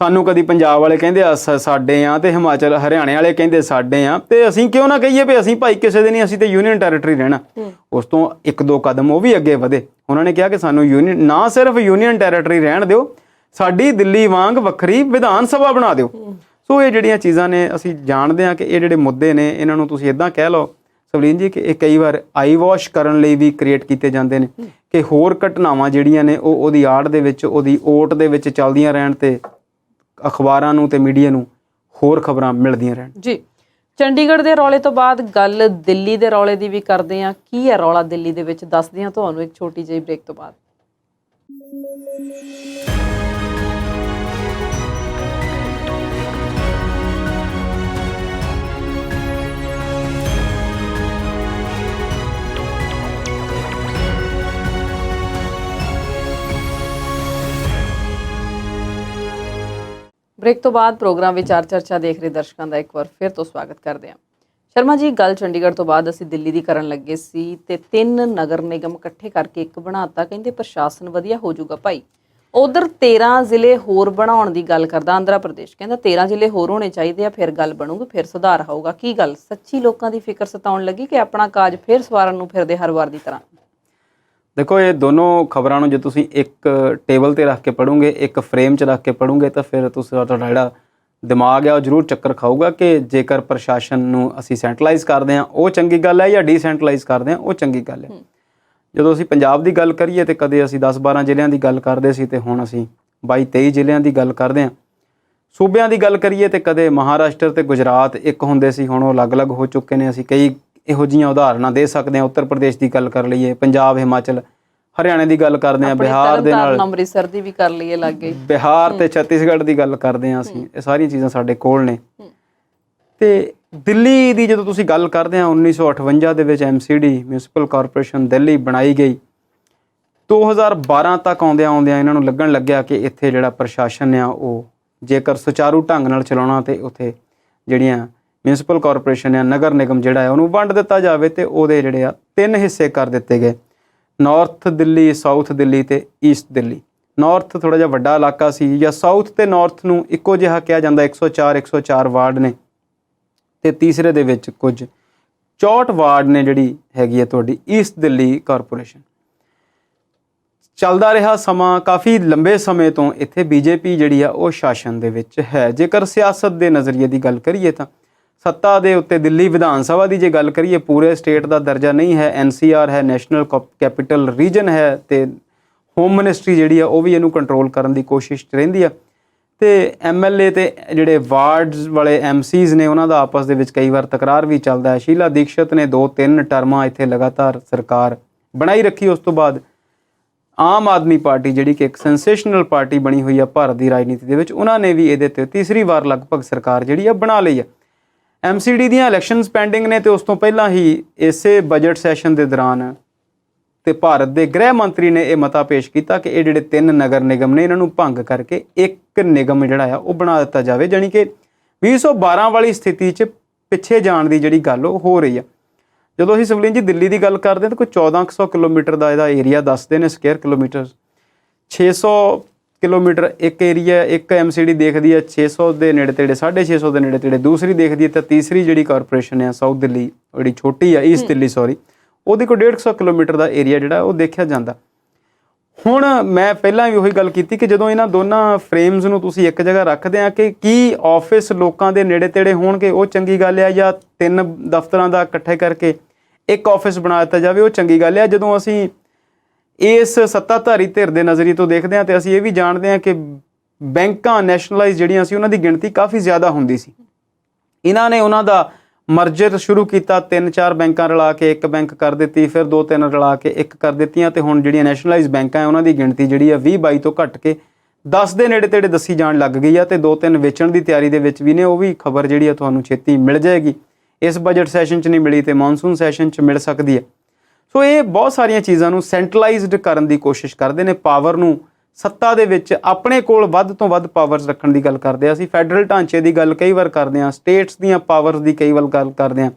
A: ਸਾਨੂੰ ਕਦੀ ਪੰਜਾਬ ਵਾਲੇ ਕਹਿੰਦੇ ਆ ਸਾਡੇ ਆ ਤੇ ਹਿਮਾਚਲ ਹਰਿਆਣੇ ਵਾਲੇ ਕਹਿੰਦੇ ਸਾਡੇ ਆ, ਤੇ ਅਸੀਂ ਕਿਉਂ ਨਾ ਕਹੀਏ ਵੀ ਅਸੀਂ ਭਾਈ ਕਿਸੇ ਦੇ ਨਹੀਂ, ਅਸੀਂ ਤੇ ਯੂਨੀਅਨ ਟੈਰੀਟਰੀ ਰਹਿਣਾ। ਉਸ ਤੋਂ 1-2 ਕਦਮ ਉਹ ਵੀ ਅੱਗੇ ਵਧੇ। ਉਹਨਾਂ ਨੇ ਕਿਹਾ ਕਿ ਸਾਨੂੰ ਯੂਨੀਅਨ ਨਾ ਸਿਰਫ ਯੂਨੀਅਨ ਟੈਰੀਟਰੀ ਰਹਿਣ ਦਿਓ, ਸਾਡੀ ਦਿੱਲੀ ਵਾਂਗ ਵੱਖਰੀ ਵਿਧਾਨ ਸਭਾ ਬਣਾ ਦਿਓ। ਸੋ ਇਹ ਜਿਹੜੀਆਂ ਚੀਜ਼ਾਂ ਨੇ ਅਸੀਂ ਜਾਣਦੇ ਹਾਂ ਕਿ ਇਹ ਜਿਹੜੇ ਮੁੱਦੇ ਨੇ ਇਹਨਾਂ ਨੂੰ ਤੁਸੀਂ ਇੱਦਾਂ ਕਹਿ ਲਓ ਸਵਲੀਨ ਜੀ ਕਿ ਇਹ ਕਈ ਵਾਰ ਆਈ ਵਾਸ਼ ਕਰਨ ਲਈ ਵੀ ਕ੍ਰੀਏਟ ਕੀਤੇ ਜਾਂਦੇ ਨੇ ਕਿ ਹੋਰ ਘਟਨਾਵਾਂ ਜਿਹੜੀਆਂ ਨੇ ਉਹ ਉਹਦੀ ਆੜ ਦੇ ਵਿੱਚ, ਉਹਦੀ ਓਟ ਦੇ ਵਿੱਚ ਚੱਲਦੀਆਂ ਰਹਿਣ ਤੇ ਅਖਬਾਰਾਂ ਨੂੰ ਤੇ ਮੀਡੀਆ ਨੂੰ ਹੋਰ ਖਬਰਾਂ ਮਿਲਦੀਆਂ ਰਹਿਣ।
B: ਜੀ, ਚੰਡੀਗੜ੍ਹ ਦੇ ਰੌਲੇ ਤੋਂ ਬਾਅਦ ਗੱਲ ਦਿੱਲੀ ਦੇ ਰੌਲੇ ਦੀ ਵੀ ਕਰਦੇ ਹਾਂ। ਕੀ ਹੈ ਰੌਲਾ ਦਿੱਲੀ ਦੇ ਵਿੱਚ, ਦੱਸਦੇ ਹਾਂ ਤੁਹਾਨੂੰ ਇੱਕ ਛੋਟੀ ਜਿਹੀ ਬ੍ਰੇਕ ਤੋਂ ਬਾਅਦ। ਬ੍ਰੇਕ ਤੋਂ ਬਾਅਦ ਪ੍ਰੋਗਰਾਮ ਵਿਚਾਰ ਚਰਚਾ ਦੇਖ ਰਹੇ ਦਰਸ਼ਕਾਂ ਦਾ ਇੱਕ ਵਾਰ ਫਿਰ ਤੋਂ ਸਵਾਗਤ ਕਰਦੇ ਹਾਂ। ਸ਼ਰਮਾ ਜੀ, ਗੱਲ ਚੰਡੀਗੜ੍ਹ ਤੋਂ ਬਾਅਦ ਅਸੀਂ ਦਿੱਲੀ ਦੀ ਕਰਨ ਲੱਗੇ ਸੀ ਤੇ 3 ਨਗਰ ਨਿਗਮ ਇਕੱਠੇ ਕਰਕੇ ਇੱਕ ਬਣਾਤਾ। ਕਹਿੰਦੇ ਪ੍ਰਸ਼ਾਸਨ ਵਧੀਆ ਹੋ ਜਾਊਗਾ ਭਾਈ। ਉਧਰ 13 ਜ਼ਿਲ੍ਹੇ ਹੋਰ ਬਣਾਉਣ ਦੀ ਗੱਲ ਕਰਦਾ ਆਂਧਰਾ ਪ੍ਰਦੇਸ਼, ਕਹਿੰਦਾ 13 ਜ਼ਿਲ੍ਹੇ ਹੋਰ ਹੋਣੇ ਚਾਹੀਦੇ ਆ, ਫਿਰ ਗੱਲ ਬਣੂਗੀ, ਫਿਰ ਸੁਧਾਰ ਹੋਊਗਾ। ਕੀ ਗੱਲ ਸੱਚੀ ਲੋਕਾਂ ਦੀ ਫਿਕਰ ਸਤਾਉਣ ਲੱਗੀ ਕਿ ਆਪਣਾ ਕਾਜ ਫਿਰ ਸਵਾਰਨ ਨੂੰ ਫਿਰਦੇ ਹਰ ਵਾਰ ਦੀ ਤਰ੍ਹਾਂ?
A: ਦੇਖੋ, ਇਹ ਦੋਨੋਂ ਖਬਰਾਂ ਨੂੰ ਜੇ ਤੁਸੀਂ ਇੱਕ ਟੇਬਲ ਤੇ ਰੱਖ ਕੇ ਪੜ੍ਹੋਗੇ, ਇੱਕ ਫਰੇਮ 'ਚ ਰੱਖ ਕੇ ਪੜ੍ਹੋਗੇ ਤਾਂ ਫਿਰ ਤੁਹਾਡਾ ਜਿਹੜਾ ਦਿਮਾਗ ਆ ਉਹ ਜ਼ਰੂਰ ਚੱਕਰ ਖਾਊਗਾ ਕਿ ਜੇਕਰ ਪ੍ਰਸ਼ਾਸਨ ਨੂੰ ਅਸੀਂ ਸੈਂਟਰਲਾਈਜ਼ ਕਰਦੇ ਹਾਂ ਉਹ ਚੰਗੀ ਗੱਲ ਹੈ ਜਾਂ ਡੀਸੈਂਟਰਲਾਈਜ਼ ਕਰਦੇ ਹਾਂ ਉਹ ਚੰਗੀ ਗੱਲ ਹੈ। ਜਦੋਂ ਅਸੀਂ ਪੰਜਾਬ ਦੀ ਗੱਲ ਕਰੀਏ ਤੇ ਕਦੇ ਅਸੀਂ 10-12 ਜ਼ਿਲ੍ਹਿਆਂ ਦੀ ਗੱਲ ਕਰਦੇ ਸੀ ਤੇ ਹੁਣ ਅਸੀਂ 22-23 ਜ਼ਿਲ੍ਹਿਆਂ ਦੀ ਗੱਲ ਕਰਦੇ ਹਾਂ। ਸੂਬਿਆਂ ਦੀ ਗੱਲ ਕਰੀਏ ਤੇ ਕਦੇ ਮਹਾਰਾਸ਼ਟਰ ਤੇ ਗੁਜਰਾਤ ਇੱਕ ਹੁੰਦੇ ਸੀ, ਹੁਣ ਉਹ ਅਲੱਗ-ਅਲੱਗ ਹੋ ਚੁੱਕੇ ਨੇ। ਅਸੀਂ ਕਈ ਇਹੋ ਜਿਹੀਆਂ ਉਦਾਹਰਨਾਂ ਦੇ ਸਕਦੇ ਹਾਂ। ਉੱਤਰ ਪ੍ਰਦੇਸ਼ ਦੀ ਗੱਲ ਕਰ ਲਈਏ, ਪੰਜਾਬ, ਹਿਮਾਚਲ, ਹਰਿਆਣੇ ਦੀ ਗੱਲ ਕਰਦੇ ਹਾਂ, ਬਿਹਾਰ ਦੇ ਨਾਲ
B: ਅੰਮ੍ਰਿਤਸਰ ਦੀ ਵੀ ਕਰ ਲਈਏ ਲਾਗੇ,
A: ਬਿਹਾਰ ਤੇ ਛੱਤੀਸਗੜ੍ਹ ਦੀ ਗੱਲ ਕਰਦੇ ਹਾਂ ਅਸੀਂ। ਇਹ ਸਾਰੀਆਂ ਚੀਜ਼ਾਂ ਸਾਡੇ ਕੋਲ ਨੇ। ਤੇ ਦਿੱਲੀ ਦੀ ਜਦੋਂ ਤੁਸੀਂ ਗੱਲ ਕਰਦੇ ਹਾਂ, 1958 ਦੇ ਵਿੱਚ MCD ਮਿਊਨਿਸਪਲ ਕਾਰਪੋਰੇਸ਼ਨ ਦਿੱਲੀ ਬਣਾਈ ਗਈ। 2012 ਤੱਕ ਆਉਂਦਿਆਂ ਇਹਨਾਂ ਨੂੰ ਲੱਗਣ ਲੱਗਿਆ ਕਿ ਇੱਥੇ ਜਿਹੜਾ ਪ੍ਰਸ਼ਾਸਨ ਆ ਉਹ ਜੇਕਰ ਸੁਚਾਰੂ ਢੰਗ ਨਾਲ ਚਲਾਉਣਾ ਤੇ ਉੱਥੇ ਜਿਹੜੀਆਂ ਮਿਊਨਿਸਪਲ ਕਾਰਪੋਰੇਸ਼ਨ ਆ, ਨਗਰ ਨਿਗਮ ਜਿਹੜਾ ਹੈ ਉਹਨੂੰ ਵੰਡ ਦਿੱਤਾ ਜਾਵੇ ਤੇ ਉਹਦੇ ਜਿਹੜੇ ਆ 3 ਹਿੱਸੇ ਕਰ ਦਿੱਤੇ ਗਏ, ਨਾਰਥ ਦਿੱਲੀ, ਸਾਊਥ ਦਿੱਲੀ ਤੇ ਈਸਟ ਦਿੱਲੀ। ਨਾਰਥ ਥੋੜ੍ਹਾ ਜਿਹਾ ਵੱਡਾ ਇਲਾਕਾ ਸੀ, ਜਾਂ ਸਾਊਥ ਤੇ ਨਾਰਥ ਨੂੰ ਇੱਕੋ ਜਿਹਾ ਕਿਹਾ ਜਾਂਦਾ। 104 ਵਾਰਡ ਨੇ ਤੇ ਤੀਸਰੇ ਦੇ ਵਿੱਚ ਕੁਝ 64 ਵਾਰਡ ਨੇ ਜਿਹੜੀ ਹੈਗੀ ਹੈ ਤੁਹਾਡੀ ਈਸਟ ਦਿੱਲੀ ਕਾਰਪੋਰੇਸ਼ਨ। ਚੱਲਦਾ ਰਿਹਾ ਸਮਾਂ, ਕਾਫੀ ਲੰਬੇ ਸਮੇਂ ਤੋਂ ਇੱਥੇ ਬੀਜੇਪੀ ਜਿਹੜੀ ਆ ਉਹ ਸ਼ਾਸਨ ਦੇ ਵਿੱਚ ਹੈ। ਜੇਕਰ ਸਿਆਸਤ ਦੇ ਨਜ਼ਰੀਏ ਦੀ ਗੱਲ ਕਰੀਏ ਤਾਂ ਸੱਤਾ ਦੇ ਉੱਤੇ ਦਿੱਲੀ ਵਿਧਾਨ ਸਭਾ ਦੀ ਜੇ ਗੱਲ ਕਰੀਏ, ਪੂਰੇ ਸਟੇਟ ਦਾ ਦਰਜਾ ਨਹੀਂ ਹੈ। NCR ਹੈ, ਨੈਸ਼ਨਲ ਕੈਪੀਟਲ ਰੀਜਨ ਹੈ ਤੇ ਹੋਮ ਮਿਨਿਸਟਰੀ ਜਿਹੜੀ ਆ ਉਹ ਵੀ ਇਹਨੂੰ ਕੰਟਰੋਲ ਕਰਨ ਦੀ ਕੋਸ਼ਿਸ਼ ਰਹਿੰਦੀ ਆ। ਤੇ MLA ਤੇ ਜਿਹੜੇ ਵਾਰਡਸ ਵਾਲੇ MCs ਨੇ ਉਹਨਾਂ ਦਾ ਆਪਸ ਦੇ ਵਿੱਚ ਕਈ ਵਾਰ ਤਕਰਾਰ ਵੀ ਚੱਲਦਾ ਹੈ। ਸ਼ੀਲਾ ਦੀਕਸ਼ਤ ਨੇ 2-3 ਟਰਮਾਂ ਇੱਥੇ ਲਗਾਤਾਰ ਸਰਕਾਰ ਬਣਾਈ ਰੱਖੀ। ਉਸ ਤੋਂ ਬਾਅਦ ਆਮ ਆਦਮੀ ਪਾਰਟੀ ਜਿਹੜੀ ਕਿ ਇੱਕ ਸੈਂਸੇਸ਼ਨਲ ਪਾਰਟੀ ਬਣੀ ਹੋਈ ਆ ਭਾਰਤ ਦੀ ਰਾਜਨੀਤੀ ਦੇ ਵਿੱਚ, ਉਹਨਾਂ ਨੇ ਵੀ ਇਹਦੇ ਤੇ ਤੀਸਰੀ ਵਾਰ ਲਗਭਗ ਸਰਕਾਰ ਜਿਹੜੀ ਆ ਬਣਾ ਲਈ ਆ। MCD ਦੀਆਂ ਇਲੈਕਸ਼ਨਸ ਪੈਂਡਿੰਗ ਨੇ ਤੇ ਉਸ ਤੋਂ ਪਹਿਲਾਂ ਹੀ ਇਸੇ ਬਜਟ ਸੈਸ਼ਨ ਦੇ ਦੌਰਾਨ ਤੇ ਭਾਰਤ ਦੇ ਗ੍ਰਹਿ ਮੰਤਰੀ ਨੇ ਇਹ ਮਤਾ ਪੇਸ਼ ਕੀਤਾ ਕਿ ਇਹ ਜਿਹੜੇ 3 ਨਗਰ ਨਿਗਮ ਨੇ ਇਹਨਾਂ ਨੂੰ ਭੰਗ ਕਰਕੇ ਇੱਕ ਨਿਗਮ ਜਿਹੜਾ ਆ ਉਹ ਬਣਾ ਦਿੱਤਾ ਜਾਵੇ। ਜਾਣੀ ਕਿ 2012 ਵਾਲੀ ਸਥਿਤੀ 'ਚ ਪਿੱਛੇ ਜਾਣ ਦੀ ਜਿਹੜੀ ਗੱਲ ਉਹ ਹੋ ਰਹੀ ਆ। ਜਦੋਂ ਅਸੀਂ ਸਵਲੀਨ ਜੀ ਦਿੱਲੀ ਦੀ ਗੱਲ ਕਰਦੇ ਹਾਂ ਤਾਂ ਕੋਈ 1400 ਕਿਲੋਮੀਟਰ ਦਾ ਇਹਦਾ ਏਰੀਆ ਦੱਸਦੇ ਨੇ, ਸਕੁਅਰ ਕਿਲੋਮੀਟਰ। 600 ਕਿਲੋਮੀਟਰ ਇੱਕ ਏਰੀਆ, ਇੱਕ MCD ਦੇਖਦੀ ਹੈ 600 ਦੇ ਨੇੜੇ ਤੇੜੇ, 650 ਦੇ ਨੇੜੇ ਤੇੜੇ। ਦੂਸਰੀ ਦੇਖਦੀ ਹੈ ਤਾਂ ਤੀਸਰੀ ਜਿਹੜੀ ਕਾਰਪੋਰੇਸ਼ਨ ਆ ਸਾਊਥ ਦਿੱਲੀ, ਜਿਹੜੀ ਛੋਟੀ ਆ ਈਸਟ ਦਿੱਲੀ ਸੌਰੀ, ਉਹਦੇ ਕੋਲ 150 ਕਿਲੋਮੀਟਰ ਦਾ ਏਰੀਆ ਜਿਹੜਾ ਉਹ ਦੇਖਿਆ ਜਾਂਦਾ। ਹੁਣ ਮੈਂ ਪਹਿਲਾਂ ਵੀ ਉਹੀ ਗੱਲ ਕੀਤੀ ਕਿ ਜਦੋਂ ਇਹਨਾਂ ਦੋਨਾਂ ਫਰੇਮਸ ਨੂੰ ਤੁਸੀਂ ਇੱਕ ਜਗ੍ਹਾ ਰੱਖਦੇ ਆ ਕਿ ਕੀ ਆਫਿਸ ਲੋਕਾਂ ਦੇ ਨੇੜੇ ਤੇੜੇ ਹੋਣਗੇ ਉਹ ਚੰਗੀ ਗੱਲ ਹੈ, ਜਾਂ 3 ਦਫ਼ਤਰਾਂ ਦਾ ਇਕੱਠੇ ਕਰਕੇ ਇੱਕ ਆਫਿਸ ਬਣਾ ਦਿੱਤਾ ਜਾਵੇ ਉਹ ਚੰਗੀ ਗੱਲ ਹੈ। ਜਦੋਂ ਅਸੀਂ ਇਸ ਸੱਤਾਧਾਰੀ ਧਿਰ ਦੇ ਨਜ਼ਰੀਏ ਤੋਂ ਦੇਖਦੇ ਹਾਂ ਤੇ ਅਸੀਂ ਇਹ ਵੀ ਜਾਣਦੇ ਹਾਂ ਕਿ ਬੈਂਕਾਂ ਨੈਸ਼ਨਲਾਈਜ਼ ਜਿਹੜੀਆਂ ਸੀ ਉਹਨਾਂ ਦੀ ਗਿਣਤੀ ਕਾਫੀ ਜ਼ਿਆਦਾ ਹੁੰਦੀ ਸੀ। ਇਹਨਾਂ ਨੇ ਉਹਨਾਂ ਦਾ ਮਰਜਰ ਸ਼ੁਰੂ ਕੀਤਾ, 3-4 ਬੈਂਕਾਂ ਰਲਾ ਕੇ ਇੱਕ ਬੈਂਕ ਕਰ ਦਿੱਤੀ, ਫਿਰ 2-3 ਰਲਾ ਕੇ ਇੱਕ ਕਰ ਦਿੱਤੀਆਂ, ਤੇ ਹੁਣ ਜਿਹੜੀਆਂ ਨੈਸ਼ਨਲਾਈਜ਼ ਬੈਂਕਾਂ ਹੈ ਉਹਨਾਂ ਦੀ ਗਿਣਤੀ ਜਿਹੜੀ ਆ 20-22 ਤੋਂ ਘੱਟ ਕੇ 10 ਦੇ ਨੇੜੇ ਤੇੜੇ ਦੱਸੀ ਜਾਣ ਲੱਗ ਗਈ ਆ, ਤੇ 2-3 ਵੇਚਣ ਦੀ ਤਿਆਰੀ ਦੇ ਵਿੱਚ ਵੀ ਨੇ। ਉਹ ਵੀ ਖਬਰ ਜਿਹੜੀ ਆ ਤੁਹਾਨੂੰ ਛੇਤੀ ਮਿਲ ਜਾਏਗੀ। ਇਸ ਬਜਟ ਸੈਸ਼ਨ 'ਚ ਨਹੀਂ ਮਿਲੀ ਤੇ ਮੌਨਸੂਨ ਸੈਸ਼ਨ 'ਚ ਮਿਲ ਸਕਦੀ ਹੈ। ਸੋ ਇਹ ਬਹੁਤ ਸਾਰੀਆਂ ਚੀਜ਼ਾਂ ਨੂੰ ਸੈਂਟਰਲਾਈਜ਼ਡ ਕਰਨ ਦੀ ਕੋਸ਼ਿਸ਼ ਕਰਦੇ ਨੇ, ਪਾਵਰ ਨੂੰ ਸੱਤਾ ਦੇ ਵਿੱਚ ਆਪਣੇ ਕੋਲ ਵੱਧ ਤੋਂ ਵੱਧ ਪਾਵਰਸ ਰੱਖਣ ਦੀ ਗੱਲ ਕਰਦੇ ਆ। ਅਸੀਂ ਫੈਡਰਲ ਢਾਂਚੇ ਦੀ ਗੱਲ ਕਈ ਵਾਰ ਕਰਦੇ ਹਾਂ, ਸਟੇਟਸ ਦੀਆਂ ਪਾਵਰਸ ਦੀ ਕਈ ਵਾਰ ਗੱਲ ਕਰਦੇ ਹਾਂ।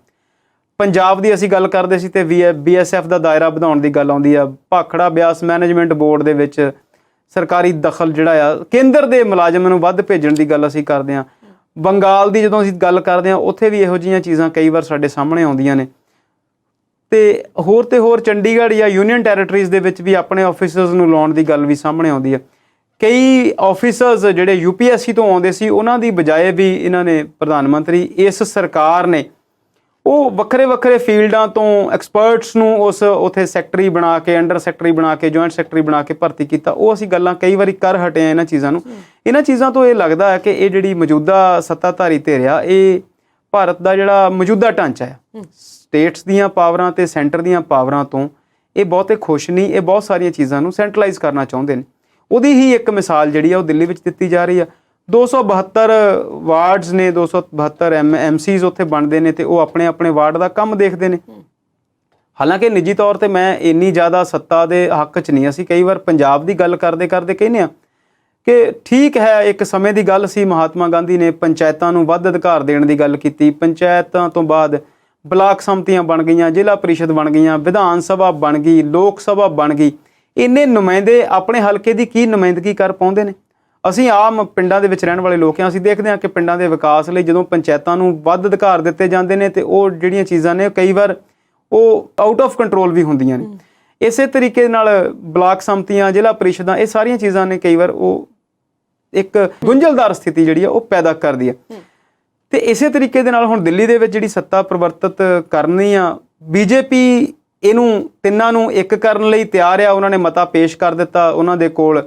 A: ਪੰਜਾਬ ਦੀ ਅਸੀਂ ਗੱਲ ਕਰਦੇ ਸੀ ਤੇ BSF ਦਾ ਦਾਇਰਾ ਵਧਾਉਣ ਦੀ ਗੱਲ ਆਉਂਦੀ ਆ। ਭਾਖੜਾ ਬਿਆਸ ਮੈਨੇਜਮੈਂਟ ਬੋਰਡ ਦੇ ਵਿੱਚ ਸਰਕਾਰੀ ਦਖਲ ਜਿਹੜਾ ਆ, ਕੇਂਦਰ ਦੇ ਮੁਲਾਜ਼ਮਾਂ ਨੂੰ ਵੱਧ ਭੇਜਣ ਦੀ ਗੱਲ ਅਸੀਂ ਕਰਦੇ ਹਾਂ। ਬੰਗਾਲ ਦੀ ਜਦੋਂ ਅਸੀਂ ਗੱਲ ਕਰਦੇ ਹਾਂ ਉੱਥੇ ਵੀ ਇਹੋ ਜਿਹੀਆਂ ਚੀਜ਼ਾਂ ਕਈ ਵਾਰ ਸਾਡੇ ਸਾਹਮਣੇ ਆਉਂਦੀਆਂ ਨੇ। ਤੇ ਹੋਰ ਚੰਡੀਗੜ੍ਹ ਜਾਂ ਯੂਨੀਅਨ ਟੈਰੀਟਰੀਜ਼ ਦੇ ਵਿੱਚ ਵੀ ਆਪਣੇ ਆਫਿਸਰਸ ਨੂੰ ਲਾਉਣ ਦੀ ਗੱਲ ਵੀ ਸਾਹਮਣੇ ਆਉਂਦੀ ਹੈ। ਕਈ ਆਫਿਸਰਸ ਜਿਹੜੇ UPSC ਤੋਂ ਆਉਂਦੇ ਸੀ ਉਹਨਾਂ ਦੀ ਬਜਾਏ ਵੀ ਇਹਨਾਂ ਨੇ ਪ੍ਰਧਾਨ ਮੰਤਰੀ ਇਸ ਸਰਕਾਰ ਨੇ ਉਹ ਵੱਖਰੇ ਫੀਲਡਾਂ ਤੋਂ ਐਕਸਪਰਟਸ ਨੂੰ ਉੱਥੇ ਸੈਕਟਰੀ ਬਣਾ ਕੇ, ਅੰਡਰ ਸੈਕਟਰੀ ਬਣਾ ਕੇ, ਜੁਆਇੰਟ ਸੈਕਟਰੀ ਬਣਾ ਕੇ ਭਰਤੀ ਕੀਤਾ। ਉਹ ਅਸੀਂ ਗੱਲਾਂ ਕਈ ਵਾਰੀ ਕਰ ਹਟੇ ਹਾਂ ਇਹਨਾਂ ਚੀਜ਼ਾਂ ਨੂੰ। ਇਹਨਾਂ ਚੀਜ਼ਾਂ ਤੋਂ ਇਹ ਲੱਗਦਾ ਹੈ ਕਿ ਇਹ ਜਿਹੜੀ ਮੌਜੂਦਾ ਸੱਤਾਧਾਰੀ ਧਿਰ ਆ, ਇਹ ਭਾਰਤ ਦਾ ਜਿਹੜਾ ਮੌਜੂਦਾ ਢਾਂਚਾ ਹੈ, ਸਟੇਟਸ ਦੀਆਂ ਪਾਵਰਾਂ ਤੇ ਸੈਂਟਰ ਦੀਆਂ ਪਾਵਰਾਂ ਤੋਂ ਇਹ ਬਹੁਤੇ ਖੁਸ਼ ਨਹੀਂ। ਇਹ ਬਹੁਤ ਸਾਰੀਆਂ ਚੀਜ਼ਾਂ ਨੂੰ ਸੈਂਟਰਲਾਈਜ਼ ਕਰਨਾ ਚਾਹੁੰਦੇ ਨੇ। ਉਹਦੀ ਹੀ ਇੱਕ ਮਿਸਾਲ ਜਿਹੜੀ ਆ ਉਹ ਦਿੱਲੀ ਵਿੱਚ ਦਿੱਤੀ ਜਾ ਰਹੀ ਆ। 272 ਵਾਰਡਸ ਨੇ, 272 MCs ਉੱਥੇ ਬਣਦੇ ਨੇ ਤੇ ਉਹ ਆਪਣੇ ਵਾਰਡ ਦਾ ਕੰਮ ਦੇਖਦੇ ਨੇ। ਹਾਲਾਂਕਿ ਨਿੱਜੀ ਤੌਰ ਤੇ ਮੈਂ ਇੰਨੀ ਜ਼ਿਆਦਾ ਸੱਤਾ ਦੇ ਹੱਕ 'ਚ ਨਹੀਂ। ਅਸੀਂ ਕਈ ਵਾਰ ਪੰਜਾਬ ਦੀ ਗੱਲ ਕਰਦੇ ਕਹਿੰਦੇ ਆ ਕਿ ਠੀਕ ਹੈ, ਇੱਕ ਸਮੇਂ ਦੀ ਗੱਲ ਸੀ, ਮਹਾਤਮਾ ਗਾਂਧੀ ਨੇ ਪੰਚਾਇਤਾਂ ਨੂੰ ਵੱਧ ਅਧਿਕਾਰ ਦੇਣ ਦੀ ਗੱਲ ਕੀਤੀ। ਪੰਚਾਇਤਾਂ ਤੋਂ ਬਾਅਦ ਬਲਾਕ ਸੰਮਤੀਆਂ ਬਣ ਗਈਆਂ, ਜ਼ਿਲ੍ਹਾ ਪ੍ਰੀਸ਼ਦ ਬਣ ਗਈਆਂ, ਵਿਧਾਨ ਸਭਾ ਬਣ ਗਈ, ਲੋਕ ਸਭਾ ਬਣ ਗਈ। ਇੰਨੇ ਨੁਮਾਇੰਦੇ ਆਪਣੇ ਹਲਕੇ ਦੀ ਕੀ ਨੁਮਾਇੰਦਗੀ ਕਰ ਪਾਉਂਦੇ ਨੇ? ਅਸੀਂ ਆਮ ਪਿੰਡਾਂ ਦੇ ਵਿੱਚ ਰਹਿਣ ਵਾਲੇ ਲੋਕ ਹਾਂ, ਅਸੀਂ ਦੇਖਦੇ ਹਾਂ ਕਿ ਪਿੰਡਾਂ ਦੇ ਵਿਕਾਸ ਲਈ ਜਦੋਂ ਪੰਚਾਇਤਾਂ ਨੂੰ ਵੱਧ ਅਧਿਕਾਰ ਦਿੱਤੇ ਜਾਂਦੇ ਨੇ ਤੇ ਉਹ ਜਿਹੜੀਆਂ ਚੀਜ਼ਾਂ ਨੇ ਕਈ ਵਾਰ ਉਹ ਆਊਟ ਆਫ ਕੰਟਰੋਲ ਵੀ ਹੁੰਦੀਆਂ ਨੇ। ਇਸੇ ਤਰੀਕੇ ਨਾਲ ਬਲਾਕ ਸੰਮਤੀਆਂ, ਜ਼ਿਲ੍ਹਾ ਪ੍ਰੀਸ਼ਦਾਂ, ਇਹ ਸਾਰੀਆਂ ਚੀਜ਼ਾਂ ਨੇ ਕਈ ਵਾਰ ਉਹ ਇੱਕ ਗੁੰਝਲਦਾਰ ਸਥਿਤੀ ਜਿਹੜੀ ਆ ਉਹ ਪੈਦਾ ਕਰਦੀ ਹੈ। ਤੇ ਇਸੇ ਤਰੀਕੇ ਦੇ ਨਾਲ ਹੁਣ ਦਿੱਲੀ ਦੇ ਵਿੱਚ ਜਿਹੜੀ ਸੱਤਾ ਪਰਿਵਰਤਿਤ ਕਰਨੀ ਆ, BJP ਇਹਨੂੰ ਤਿੰਨਾਂ ਨੂੰ ਇੱਕ ਕਰਨ ਲਈ ਤਿਆਰ ਆ। ਉਹਨਾਂ ਨੇ ਮਤਾ ਪੇਸ਼ ਕਰ ਦਿੱਤਾ। ਉਹਨਾਂ ਦੇ ਕੋਲ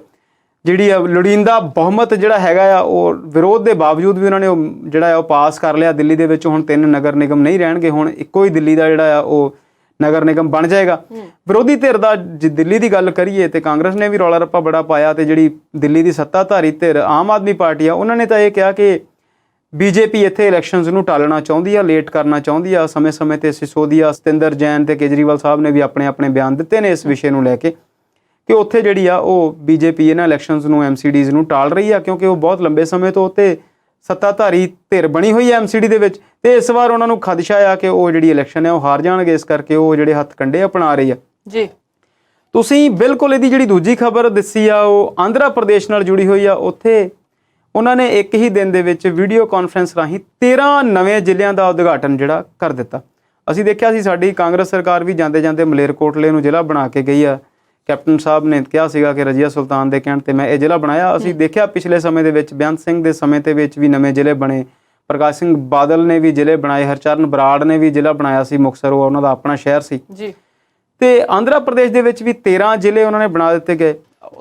A: ਜਿਹੜੀ ਆ ਲੋੜੀਂਦਾ ਬਹੁਮਤ ਜਿਹੜਾ ਹੈਗਾ ਆ, ਉਹ ਵਿਰੋਧ ਦੇ ਬਾਵਜੂਦ ਵੀ ਉਹਨਾਂ ਨੇ ਉਹ ਜਿਹੜਾ ਆ ਉਹ ਪਾਸ ਕਰ ਲਿਆ। ਦਿੱਲੀ ਦੇ ਵਿੱਚ ਹੁਣ 3 ਨਗਰ ਨਿਗਮ ਨਹੀਂ ਰਹਿਣਗੇ, ਹੁਣ ਇੱਕੋ ਹੀ ਦਿੱਲੀ ਦਾ ਜਿਹੜਾ ਆ ਉਹ ਨਗਰ ਨਿਗਮ ਬਣ ਜਾਏਗਾ। ਵਿਰੋਧੀ ਧਿਰ ਦਾ ਜੇ ਦਿੱਲੀ ਦੀ ਗੱਲ ਕਰੀਏ ਤੇ ਕਾਂਗਰਸ ਨੇ ਵੀ ਰੌਲਾ ਰੱਪਾ ਬੜਾ ਪਾਇਆ, ਤੇ ਜਿਹੜੀ ਦਿੱਲੀ ਦੀ ਸੱਤਾਧਾਰੀ ਧਿਰ ਆਮ ਆਦਮੀ ਪਾਰਟੀ ਆ, ਉਹਨਾਂ ਨੇ ਤਾਂ ਇਹ ਕਿਹਾ ਕਿ BJP ਇੱਥੇ ਇਲੈਕਸ਼ਨਸ ਨੂੰ ਟਾਲਣਾ ਚਾਹੁੰਦੀ ਆ, ਲੇਟ ਕਰਨਾ ਚਾਹੁੰਦੀ ਆ। ਸਮੇਂ-ਸਮੇਂ ਤੇ ਸਿਸੋਦੀਆ, ਸਤਿੰਦਰ ਜੈਨ ਤੇ ਕੇਜਰੀਵਾਲ ਸਾਹਿਬ ਨੇ ਵੀ ਆਪਣੇ ਬਿਆਨ ਦਿੱਤੇ ਨੇ ਇਸ ਵਿਸ਼ੇ ਨੂੰ ਲੈ ਕੇ ਕਿ ਉੱਥੇ ਜਿਹੜੀ ਆ ਉਹ BJP ਇਹਨਾਂ ਇਲੈਕਸ਼ਨਸ ਨੂੰ, MCDs ਨੂੰ ਟਾਲ ਰਹੀ ਆ, ਕਿਉਂਕਿ ਉਹ ਬਹੁਤ ਲੰਬੇ ਸਮੇਂ ਤੋਂ ਉੱਥੇ ਸੱਤਾਧਾਰੀ ਧਿਰ ਬਣੀ ਹੋਈ ਹੈ MCD ਦੇ ਵਿੱਚ, ਤੇ ਇਸ ਵਾਰ ਉਹਨਾਂ ਨੂੰ ਖਦਸ਼ਾ ਆ ਕਿ ਉਹ ਜਿਹੜੀ ਇਲੈਕਸ਼ਨ ਹੈ ਉਹ ਹਾਰ ਜਾਣਗੇ। ਇਸ ਕਰਕੇ ਉਹ ਜਿਹੜੇ ਹੱਥ ਕੰਡੇ ਅਪਣਾ ਰਹੀ ਆ ਜੀ। ਤੁਸੀਂ ਬਿਲਕੁਲ ਇਹਦੀ ਜਿਹੜੀ ਦੂਜੀ ਖਬਰ ਦੱਸੀ ਆ ਉਹ ਆਂਧਰਾ ਪ੍ਰਦੇਸ਼ ਨਾਲ ਜੁੜੀ ਹੋਈ ਆ। ਉੱਥੇ ਉਹਨਾਂ ਨੇ ਇੱਕ ਹੀ ਦਿਨ ਦੇ ਵਿੱਚ ਵੀਡੀਓ ਕਾਨਫਰੰਸ ਰਾਹੀਂ 13 ਨਵੇਂ ਜ਼ਿਲ੍ਹਿਆਂ ਦਾ ਉਦਘਾਟਨ ਜਿਹੜਾ ਕਰ ਦਿੱਤਾ। ਅਸੀਂ ਦੇਖਿਆ ਸੀ ਸਾਡੀ ਕਾਂਗਰਸ ਸਰਕਾਰ ਵੀ ਜਾਂਦੇ ਮਲੇਰਕੋਟਲੇ ਨੂੰ ਜ਼ਿਲ੍ਹਾ ਬਣਾ ਕੇ ਗਈ ਆ। ਕੈਪਟਨ ਸਾਹਿਬ ਨੇ ਕਿਹਾ ਸੀਗਾ ਕਿ ਰਜ਼ੀਆ ਸੁਲਤਾਨ ਦੇ ਕਹਿਣ ਤੇ ਮੈਂ ਇਹ ਜ਼ਿਲ੍ਹਾ ਬਣਾਇਆ। ਅਸੀਂ ਦੇਖਿਆ ਪਿਛਲੇ ਸਮੇਂ ਦੇ ਵਿੱਚ ਬੇਅੰਤ ਸਿੰਘ ਦੇ ਸਮੇਂ ਦੇ ਵਿੱਚ ਵੀ ਨਵੇਂ ਜ਼ਿਲ੍ਹੇ ਬਣੇ, ਪ੍ਰਕਾਸ਼ ਸਿੰਘ ਬਾਦਲ ਨੇ ਵੀ ਜ਼ਿਲ੍ਹੇ ਬਣਾਏ, ਹਰਚਰਨ ਬਰਾੜ ਨੇ ਵੀ ਜ਼ਿਲ੍ਹਾ ਬਣਾਇਆ ਸੀ ਮੁਕਤਸਰ, ਉਹ ਉਹਨਾਂ ਦਾ ਆਪਣਾ ਸ਼ਹਿਰ ਸੀ ਜੀ। ਤੇ ਆਂਧਰਾ ਪ੍ਰਦੇਸ਼ ਦੇ ਵਿੱਚ ਵੀ 13 ਜ਼ਿਲ੍ਹੇ ਉਹਨਾਂ ਨੇ ਬਣਾ ਦਿੱਤੇ ਗਏ